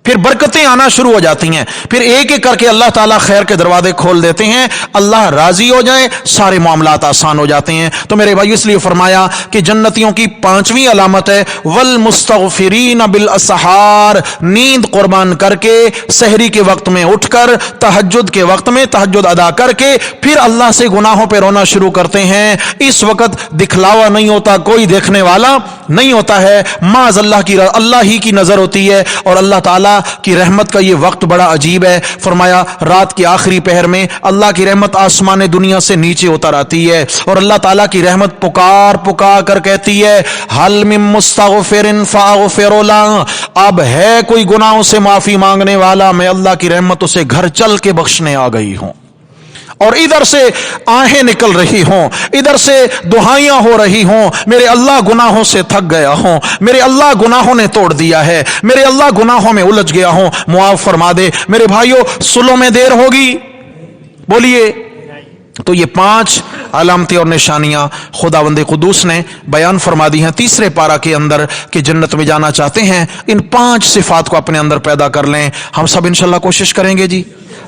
پھر برکتیں آنا شروع ہو جاتی ہیں، پھر ایک ایک کر کے اللہ تعالیٰ خیر کے دروازے کھول دیتے ہیں، اللہ راضی ہو جائے، سارے معاملات آسان ہو جاتے ہیں۔ تو میرے بھائی اس لیے فرمایا کہ جنتیوں کی 5ویں علامت ہے والمستغفرین بالاسحار، نیند قربان کر کے سحری کے وقت میں اٹھ کر تہجد کے وقت میں تہجد ادا کر کے پھر اللہ سے گناہوں پہ رونا شروع کرتے ہیں۔ اس وقت دکھلاوا نہیں ہوتا، کوئی دیکھنے والا نہیں ہوتا ہے، معاذ اللہ ہی کی نظر ہوتی ہے۔ اور اللہ تعالیٰ کی رحمت کا یہ وقت بڑا عجیب ہے۔ فرمایا رات کی آخری پہر میں اللہ کی رحمت آسمان دنیا سے نیچے اتر آتی ہے، اور اللہ تعالیٰ کی رحمت پکار کر کہتی ہے حل من مستغفر فاغفر له، اب ہے کوئی گناہوں سے معافی مانگنے والا، میں اللہ کی رحمت اسے گھر چل کے بخشنے آ گئی ہوں۔ اور ادھر سے آہیں نکل رہی ہوں، ادھر سے دعائیاں ہو رہی ہوں، میرے اللہ گناہوں سے تھک گیا ہوں، میرے اللہ گناہوں نے توڑ دیا ہے، میرے اللہ گناہوں میں الجھ گیا ہوں، معاف فرما دے۔ میرے بھائیوں صلح میں دیر ہوگی؟ بولیے۔ تو یہ 5 علامتیں اور نشانیاں خداوند قدوس نے بیان فرما دی ہیں 3 پارہ کے اندر کہ جنت میں جانا چاہتے ہیں ان 5 صفات کو اپنے اندر پیدا کر لیں۔ ہم سب انشاءاللہ کوشش کریں گے جی۔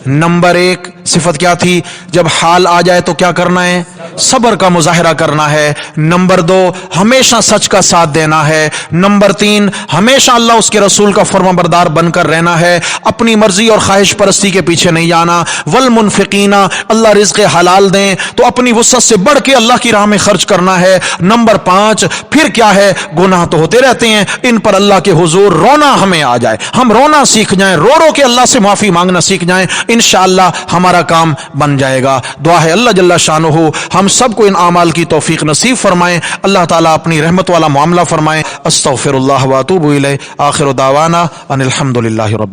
نمبر 1 صفت کیا تھی؟ جب حال آ جائے تو کیا کرنا ہے؟ صبر کا مظاہرہ کرنا ہے۔ نمبر 2 ہمیشہ سچ کا ساتھ دینا ہے۔ نمبر 3 ہمیشہ اللہ اس کے رسول کا فرمانبردار بن کر رہنا ہے، اپنی مرضی اور خواہش پرستی کے پیچھے نہیں جانا۔ والمنفقین، اللہ رزق حلال دیں تو اپنی وسعت سے بڑھ کے اللہ کی راہ میں خرچ کرنا ہے۔ نمبر 5 پھر کیا ہے؟ گناہ تو ہوتے رہتے ہیں، ان پر اللہ کے حضور رونا ہمیں آ جائے، ہم رونا سیکھ جائیں، رو رو کے اللہ سے معافی مانگنا سیکھ جائیں، انشاءاللہ ہمارا کام بن جائے گا۔ دعا ہے اللہ جل شانہ ہم سب کو ان اعمال کی توفیق نصیب فرمائیں، اللہ تعالیٰ اپنی رحمت والا معاملہ فرمائیں۔ استغفر اللہ واتوب الیہ، آخر دعوانا ان الحمد للہ رب